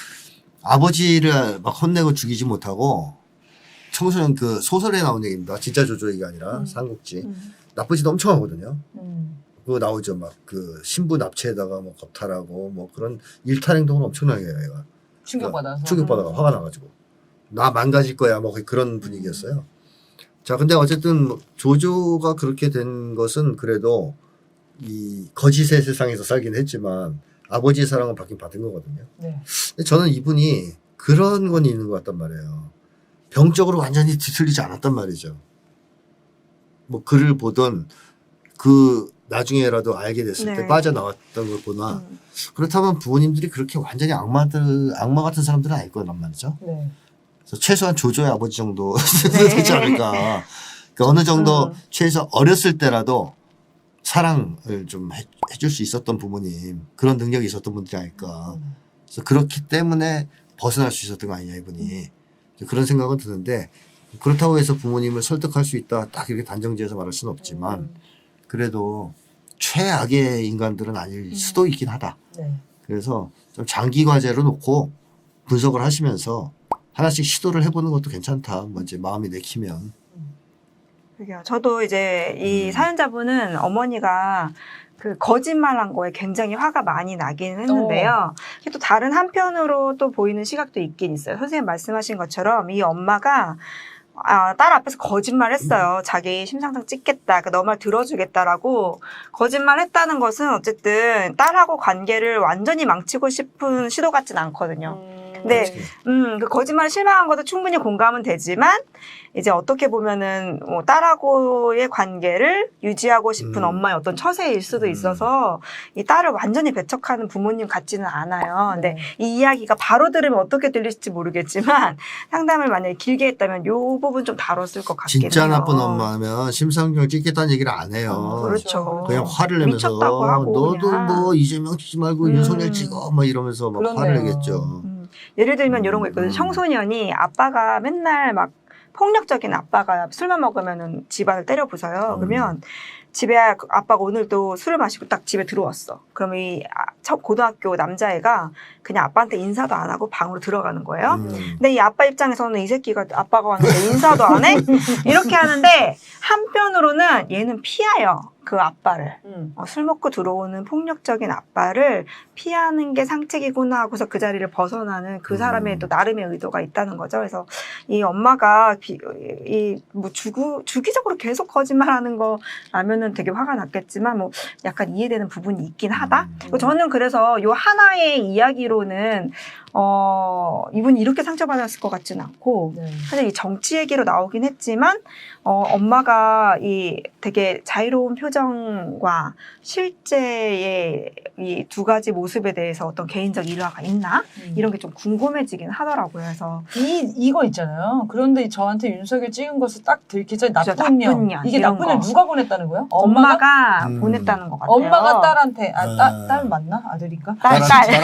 아버지를 막 혼내고 죽이지 못하고 청소년 그 소설에 나온 얘기입니다. 진짜 조조 얘기가 아니라 삼국지. 나쁜 짓 엄청 하거든요. 그거 나오죠. 막 그 신부 납치에다가 뭐 겁탈하고 뭐 그런 일탈 행동을 엄청나게 해요. 얘가. 충격받아서. 충격받아가 화가 나가지고. 나 망가질 거야. 뭐 그런 분위기였어요. 자, 근데 어쨌든 조조가 그렇게 된 것은 그래도 이 거짓의 세상에서 살긴 했지만 아버지의 사랑을 받긴 받은 거거든요. 네. 근데 저는 이분이 그런 건 있는 것 같단 말이에요. 병적으로 완전히 뒤틀리지 않았단 말이죠. 뭐 글을 보던 그 나중에라도 알게 됐을 때 빠져나왔던 걸 보나 그렇다면 부모님들이 그렇게 완전히 악마 같은 사람들은 아닐 거란 말이죠. 네. 그래서 최소한 조조의 아버지 정도 되지 않을까. 그러니까 어느 정도 최소 어렸을 때라도 사랑을 좀 해줄 수 있었던 부모님 그런 능력이 있었던 분들이 아닐까. 그래서 그렇기 때문에 벗어날 수 있었던 거 아니냐 이분이. 그런 생각은 드는데 그렇다고 해서 부모님을 설득할 수 있다 딱 이렇게 단정지어서 말할 수는 없지만 그래도 최악의 인간들은 아닐 수도 있긴 하다. 네. 그래서 좀 장기 과제로 놓고 분석을 하시면서 하나씩 시도를 해보는 것도 괜찮다. 뭐 이제 마음이 내키면 그게요. 저도 이제 이 사연자분은 어머니가 그 거짓말한 거에 굉장히 화가 많이 나긴 했는데요. 또 다른 한편으로 또 보이는 시각도 있긴 있어요. 선생님 말씀하신 것처럼 이 엄마가 딸 앞에서 거짓말 했어요. 자기 심상정 찍겠다. 너 말 들어주겠다라고 거짓말 했다는 것은 어쨌든 딸하고 관계를 완전히 망치고 싶은 시도 같진 않거든요. 근데 그 거짓말에 실망한 것도 충분히 공감은 되지만 이제 어떻게 보면은 딸하고의 관계를 유지하고 싶은 엄마의 어떤 처세일 수도 있어서 이 딸을 완전히 배척하는 부모님 같지는 않아요. 근데 이 이야기가 바로 들으면 어떻게 들릴지 모르겠지만 상담을 만약에 길게 했다면 요 부분 좀 다뤘을 것 같긴 해요. 진짜 나쁜 엄마면 심상정 찍겠다는 얘기를 안 해요. 그렇죠. 그냥 화를 내면서 미쳤다고 하고 너도 그냥. 뭐 이재명 찍지 말고 윤석열 찍어 막 이러면서 막 그렇네요. 화를 내겠죠. 예를 들면 이런 거 있거든요. 청소년이 아빠가 맨날 막 폭력적인 아빠가 술만 먹으면은 집안을 때려 부숴요. 그러면 집에 아빠가 오늘도 술을 마시고 딱 집에 들어왔어. 그럼 이 고등학교 남자애가 그냥 아빠한테 인사도 안 하고 방으로 들어가는 거예요. 근데 이 아빠 입장에서는 이 새끼가 아빠가 왔는데 인사도 안 해? 이렇게 하는데 한편으로는 얘는 피해요. 그 아빠를. 술 먹고 들어오는 폭력적인 아빠를 피하는 게 상책이구나 하고서 그 자리를 벗어나는 그 사람의 또 나름의 의도가 있다는 거죠. 그래서 이 엄마가 뭐 주기적으로 계속 거짓말하는 거라면은 되게 화가 났겠지만 뭐 약간 이해되는 부분이 있긴 하다. 저는 그래서 요 하나의 이야기로는 이분이 이렇게 상처받았을 것 같지는 않고 사실 이 정치 얘기로 나오긴 했지만 엄마가 이 되게 자유로운 표정과 실제의 이 두 가지 모습에 대해서 어떤 개인적 일화가 있나 이런 게 좀 궁금해지긴 하더라고요. 그래서 이거 있잖아요. 그런데 저한테 윤석열 찍은 것을 딱 들기 전에 그죠, 나쁜 년. 나쁜 년, 이게 이런 나쁜 년 거. 누가 보냈다는 거예요? 엄마가 보냈다는 것 같아요. 엄마가 딸한테 딸 맞나? 아들일까?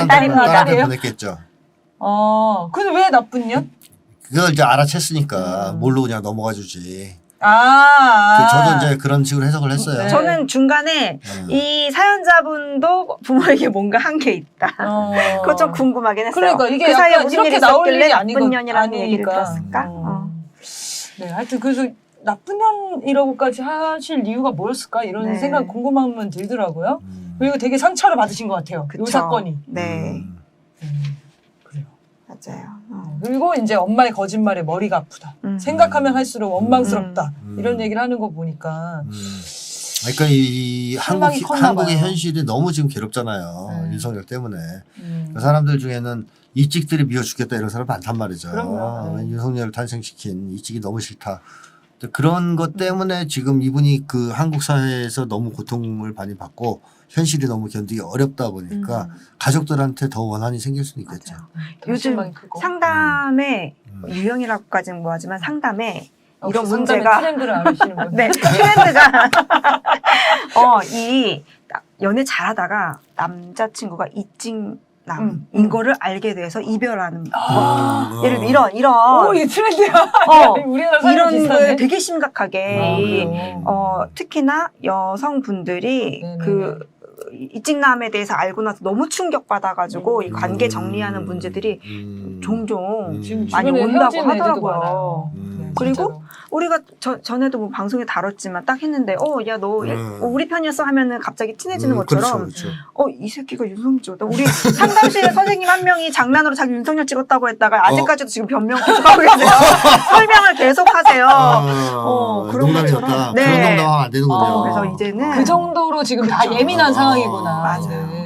딸입니다. 딸한테 보냈겠죠. 근데 왜 나쁜 년? 그걸 이제 알아챘으니까 뭘로 그냥 넘어가 주지. 아. 저도 이제 그런 식으로 해석을 했어요. 네. 저는 중간에 이 사연자분도 부모에게 뭔가 한 게 있다. 그거 좀 궁금하긴 했어요. 그러니까 이게 그 사이에 약간 무슨 이렇게 일이 나올 일이 있었길래 나쁜 년이라는 아니니까. 얘기를 들었을까? 네, 하여튼 그래서 나쁜 년이라고까지 하실 이유가 뭐였을까 이런 네. 생각 궁금함은 들더라고요. 그리고 되게 상처를 받으신 것 같아요. 그쵸. 이 사건이. 네, 그래요. 맞아요. 그리고 이제 엄마의 거짓말에 머리가 아프다. 생각하면 할수록 원망스럽다. 이런 얘기를 하는 거 보니까. 그러니까 이 실망이 컸나 한국의 봐요. 현실이 너무 지금 괴롭잖아요. 윤석열 때문에. 그 사람들 중에는 이찍들이 미워 죽겠다 이런 사람 많단 말이죠. 그럼요. 네. 윤석열을 탄생시킨 이찍이 너무 싫다. 그런 것 때문에 지금 이분이 그 한국 사회에서 너무 고통을 많이 받고 현실이 너무 견디기 어렵다 보니까 가족들한테 더 원한이 생길 수는 있겠죠. 요즘 상담에 유형이라고까지는 뭐하지만 상담에 이런 상담의 문제가 트렌드를 알으시는 거예요. 네, 트렌드가 이 연애 잘하다가 남자친구가 이찍남인 거를 알게 돼서 이별하는 거. 예를 들어 이런 오, 이게 트렌드야. 우리나라 사회 이런 비슷하네. 걸 되게 심각하게 그래요. 특히나 여성분들이 네네네. 그 이찍남에 대해서 알고 나서 너무 충격받아가지고 이 관계 정리하는 문제들이 종종 지금 많이 주변에 온다고 헤어진 애들도 하더라고요. 많아요. 네, 그리고 진짜로. 우리가 전에도 뭐 방송에 다뤘지만 딱 했는데 야 너 우리 편이었어 하면은 갑자기 친해지는 것처럼 그렇죠. 이 새끼가 윤석열 찍었다. 우리 상담실에 선생님 한 명이 장난으로 자기 윤석열 찍었다고 했다가 아직까지도 지금 변명 계속하고 계세요. 설명을 계속하세요. 그런 농담이었다. 것처럼. 그런 네. 농담하면 안 되는군요. 그래서 이제는 그 정도로 지금 다 예민한 상황이구나. 맞아요. 네.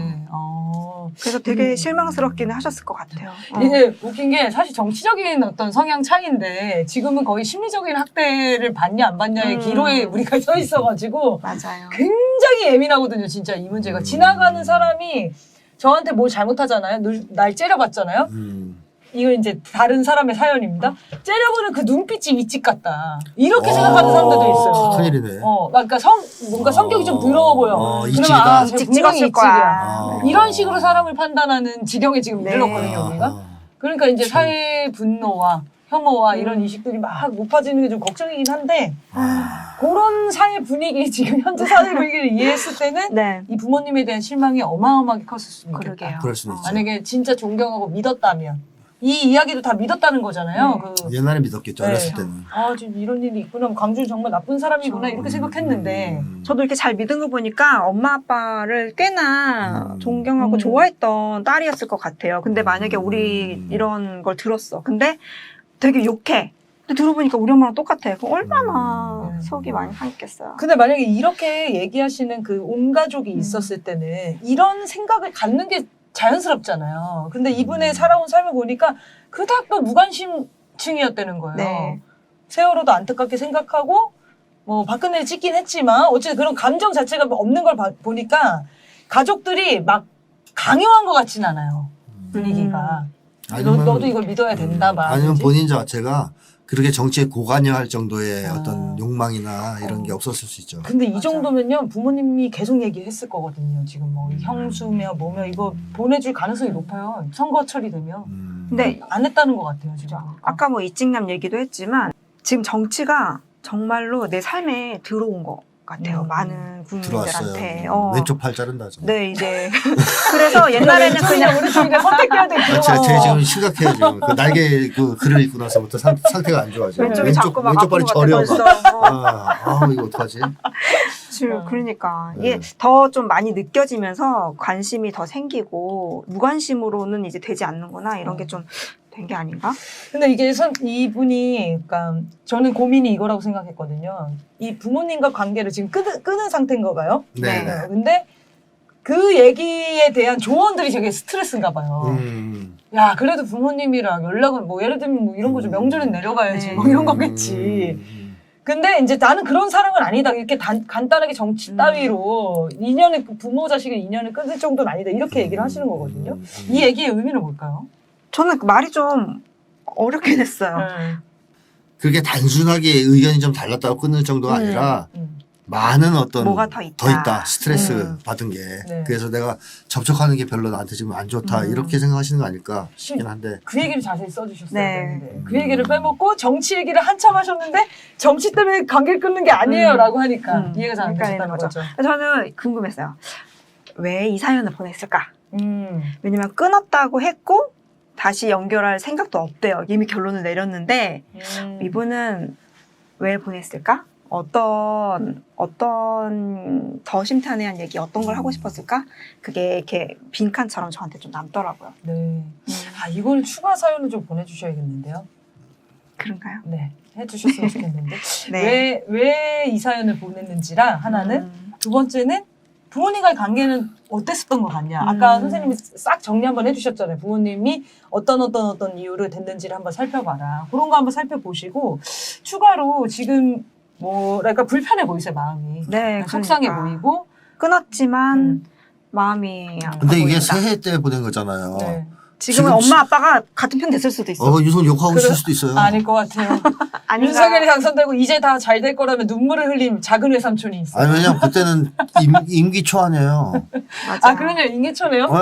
그래서 되게 실망스럽기는 하셨을 것 같아요. 이제 웃긴 게 사실 정치적인 어떤 성향 차이인데 지금은 거의 심리적인 학대를 받냐 안 받냐의 기로에 우리가 서 있어가지고 맞아요. 굉장히 예민하거든요. 진짜 이 문제가. 지나가는 사람이 저한테 뭘 잘못하잖아요. 날 째려봤잖아요. 이거 이제 다른 사람의 사연입니다. 째려보는 그 눈빛이 이찍 같다. 이렇게 생각하는 사람들도 있어요. 큰일이네. 그러니까 뭔가 성격이 좀 더러워 보여. 이찍이다. 쟤 이찍 분명히 찍었을 거야. 이런 식으로 사람을 판단하는 지경에 지금 이르렀거든요, 우리가. 그러니까 이제 사회의 분노와 혐오와 이런 인식들이 막 높아지는 게 좀 걱정이긴 한데 그런 사회 분위기, 지금 현재 사회 분위기를 이해했을 때는 네. 이 부모님에 대한 실망이 어마어마하게 컸을 수도 있겠다. 그러게요. 그럴 수는 있죠. 만약에 진짜 존경하고 믿었다면 이 이야기도 다 믿었다는 거잖아요. 네. 그 옛날에 믿었겠죠. 네. 어렸을 때는. 아, 지금 이런 일이 있구나. 광준이 정말 나쁜 사람이구나. 이렇게 생각했는데. 저도 이렇게 잘 믿은 거 보니까 엄마 아빠를 꽤나 존경하고 음. 좋아했던 딸이었을 것 같아요. 근데 만약에 우리 이런 걸 들었어. 근데 되게 욕해. 근데 들어보니까 우리 엄마랑 똑같아. 그럼 얼마나 속이 많이 상했겠어요. 근데 만약에 이렇게 얘기하시는 그 온 가족이 있었을 때는 이런 생각을 갖는 게 자연스럽잖아요. 근데 이분의 살아온 삶을 보니까 그닥 또 무관심층이었다는 거예요. 네. 세월호도 안타깝게 생각하고 뭐 박근혜를 찍긴 했지만 어쨌든 그런 감정 자체가 없는 걸 보니까 가족들이 막 강요한 것 같진 않아요. 분위기가. 너도 이걸 믿어야 된다. 막. 아니면 본인 자체가 그렇게 정치에 고관여할 정도의 아. 어떤 욕망이나 이런 게 없었을 수 있죠. 근데 이 정도면요 부모님이 계속 얘기했을 거거든요. 지금 뭐 형수며 뭐며 이거 보내줄 가능성이 높아요. 선거철이 되면. 근데 안 했다는 것 같아요 지금. 아까 뭐 이직남 얘기도 했지만 지금 정치가 정말로 내 삶에 들어온 것 같아요. 많은 국민들한테. 들어왔어요. 왼쪽 팔 자른다. 네, 이제. 그래서 옛날에는 그냥. 오른쪽이냐 선택해야 돼. 제 지금 심각해요. 지금. 그 날개 그 글을 읽고 나서부터 상태가 안 좋아져. 왼쪽이 자꾸 막 왼쪽 발이 아픈 것 저려. 같아, 벌써. 이거 어떡하지? 그러니까 이게 더 좀 많이 느껴지면서 관심이 더 생기고 무관심으로는 이제 되지 않는구나 이런 게 좀 된 게 아닌가? 근데 이게 이분이 그러니까 저는 고민이 이거라고 생각했거든요. 이 부모님과 관계를 지금 끄는 상태인 거가요? 네. 근데 그 얘기에 대한 조언들이 되게 스트레스인가 봐요. 야, 그래도 부모님이랑 연락은 뭐 예를 들면 뭐 이런 거 좀 명절엔 내려가야지 네. 뭐 이런 거겠지. 근데 이제 나는 그런 사람은 아니다. 이렇게 간단하게 정치 따위로 인연을 부모 자식의 인연을 끊을 정도는 아니다. 이렇게 얘기를 하시는 거거든요. 이 얘기의 의미는 뭘까요? 저는 그 말이 좀 어렵게 됐어요. 그게 단순하게 의견이 좀 달랐다고 끊을 정도가 아니라 많은 어떤 뭐가 더 있다. 스트레스 받은 게. 네. 그래서 내가 접촉하는 게 별로 나한테 지금 안 좋다. 이렇게 생각하시는 거 아닐까 싶긴 한데. 그 얘기를 자세히 써주셨어야 네. 되는데 그 얘기를 빼먹고 정치 얘기를 한참 하셨는데 정치 때문에 관계를 끊는 게 아니에요 라고 하니까 이해가 잘 안 되셨다는 거죠. 저는 궁금했어요. 왜 이 사연을 보냈을까? 음. 왜냐면 끊었다고 했고 다시 연결할 생각도 없대요. 이미 결론을 내렸는데 이분은 왜 보냈을까? 어떤 더 심탄회한 얘기, 어떤 걸 하고 싶었을까? 그게 이렇게 빈칸처럼 저한테 좀 남더라고요. 네. 아, 이걸 추가 사연을 좀 보내주셔야겠는데요. 그런가요? 네. 해주셨으면 좋겠는데. 네. 왜 이 사연을 보냈는지랑 하나는 두 번째는 부모님과의 관계는 어땠었던 것 같냐. 아까 선생님이 싹 정리 한번 해주셨잖아요. 부모님이 어떤 이유로 됐는지를 한번 살펴봐라. 그런 거 한번 살펴보시고 추가로 지금 뭐랄까 불편해 보이세요, 마음이. 네, 속상해 그러니까. 보이고. 끊었지만 마음이 안 근데 이게 보인다. 새해 때 보낸 거잖아요. 네. 지금은 엄마 아빠가 같은 편 됐을 수도 있어. 유선 욕하고 있을 수도 있어요. 아닐 것 같아요. 아닌가? 윤석열이 당선되고 이제 다 잘 될 거라면 눈물을 흘린 작은 외삼촌이 있어요. 아니, 왜냐면 그때는 임기 초 아니에요. 맞아. 아, 그러냐, 인계초네요? 네.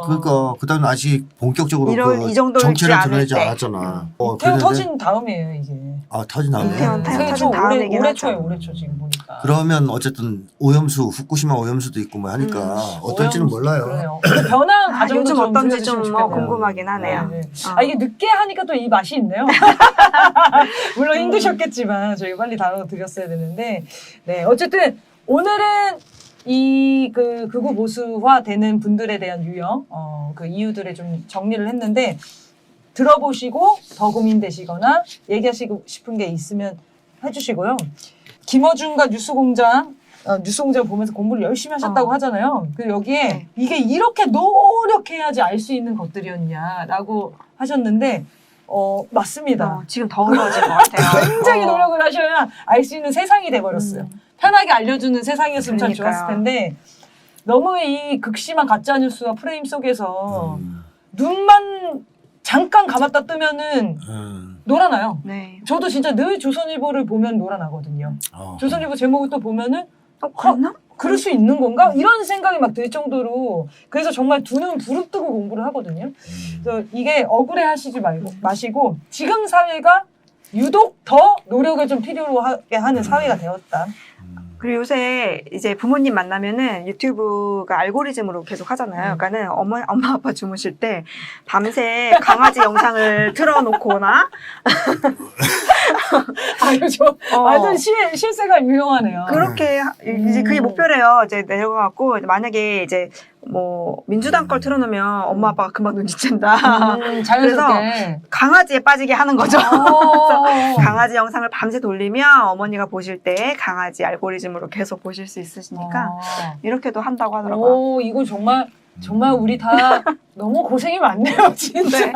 그러니까 그다음에 아직 본격적으로 이 정도를 정체를 않을 드러내지 때. 않았잖아. 태워 그랬는데- 터진 다음이에요, 이게. 터진 다음에. 이태원 태워 생애 터진 초 다음 얘기는 올해 하죠. 초에 올해 초 지금 보니까. 그러면 어쨌든 오염수, 후쿠시마 오염수도 있고 뭐 하니까 어떨지는 몰라요. 그래요. 근데 변화한 과정도 요즘 좀 어떤지 들려주시면 좀 좋겠네요. 궁금하긴 하네요. 네. 아, 이게 늦게 하니까 또 이 맛이 있네요. 물론 힘드셨겠지만 저희가 빨리 다뤄드렸어야 되는데. 네, 어쨌든 오늘은 이 극우 보수화 되는 분들에 대한 유형, 그 이유들을 좀 정리를 했는데 들어보시고 더 고민되시거나 얘기하시고 싶은 게 있으면 해주시고요. 김어준과 뉴스공장 보면서 공부를 열심히 하셨다고 하잖아요. 그리고 여기에 네. 이게 이렇게 노력해야지 알 수 있는 것들이었냐라고 하셨는데 맞습니다. 지금 더 어려워진 것 같아요. 굉장히 노력을 하셔야 알 수 있는 세상이 돼버렸어요. 편하게 알려주는 세상이었으면 참 그러니까요. 좋았을 텐데 너무 이 극심한 가짜뉴스와 프레임 속에서 눈만 잠깐 감았다 뜨면은 놀아나요. 네. 저도 진짜 늘 조선일보를 보면 놀아나거든요. 조선일보 제목을 또 보면은 그랬나? 그럴 수 있는 건가? 이런 생각이 막 들 정도로 그래서 정말 두 눈 부릅뜨고 공부를 하거든요. 그래서 이게 억울해 하시지 마시고 지금 사회가 유독 더 노력을 좀 필요로 하게 하는 사회가 되었다. 그리고 요새 이제 부모님 만나면은 유튜브가 알고리즘으로 계속 하잖아요. 그러니까는 엄마 아빠 주무실 때 밤새 강아지 영상을 틀어놓거나 요즘 완전 실세가 유용하네요. 그렇게 이제 그게 목표래요. 이제 내려가갖고 만약에 이제 뭐 민주당 걸 틀어놓으면 엄마 아빠가 금방 눈치챈다. 자연스럽게. 강아지에 빠지게 하는 거죠. 그래서 강아지 영상을 밤새 돌리면 어머니가 보실 때 강아지 알고리즘으로 계속 보실 수 있으시니까 이렇게도 한다고 하더라고요. 오, 이거 정말 우리 다 너무 고생이 많네요, 진짜. 네.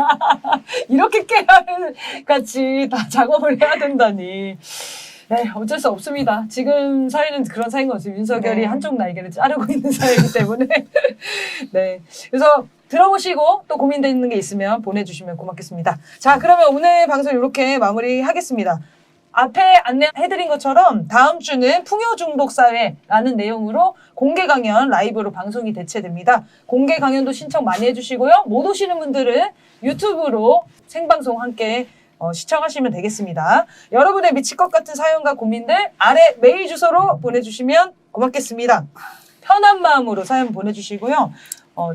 이렇게 깨알 같이 다 작업을 해야 된다니. 네, 어쩔 수 없습니다. 지금 사회는 그런 사회인 것 같아요. 윤석열이 네. 한쪽 날개를 자르고 있는 사회이기 때문에. 네. 그래서 들어보시고 또 고민되는 게 있으면 보내주시면 고맙겠습니다. 자, 그러면 오늘 방송 이렇게 마무리하겠습니다. 앞에 안내해드린 것처럼 다음 주는 풍요중독사회라는 내용으로 공개 강연 라이브로 방송이 대체됩니다. 공개 강연도 신청 많이 해주시고요. 못 오시는 분들은 유튜브로 생방송 함께 시청하시면 되겠습니다. 여러분의 미칠 것 같은 사연과 고민들 아래 메일 주소로 보내주시면 고맙겠습니다. 편한 마음으로 사연 보내주시고요.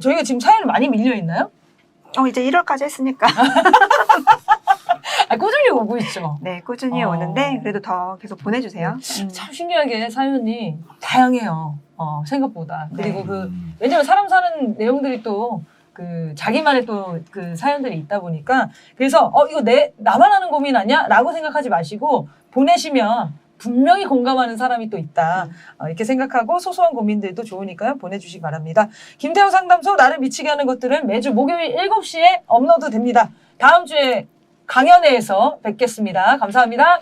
저희가 지금 사연이 많이 밀려있나요? 이제 1월까지 했으니까. 꾸준히 오고 있죠. 네, 꾸준히 오는데 그래도 더 계속 보내주세요. 참 신기하게 사연이 다양해요. 생각보다. 그리고 네. 왜냐면 사람 사는 내용들이 또 자기만의 또 그 사연들이 있다 보니까 그래서 이거 나만 하는 고민 아니야? 라고 생각하지 마시고 보내시면 분명히 공감하는 사람이 또 있다. 이렇게 생각하고 소소한 고민들도 좋으니까요. 보내주시기 바랍니다. 김태형 상담소 나를 미치게 하는 것들은 매주 목요일 7시에 업로드 됩니다. 다음 주에 강연회에서 뵙겠습니다. 감사합니다.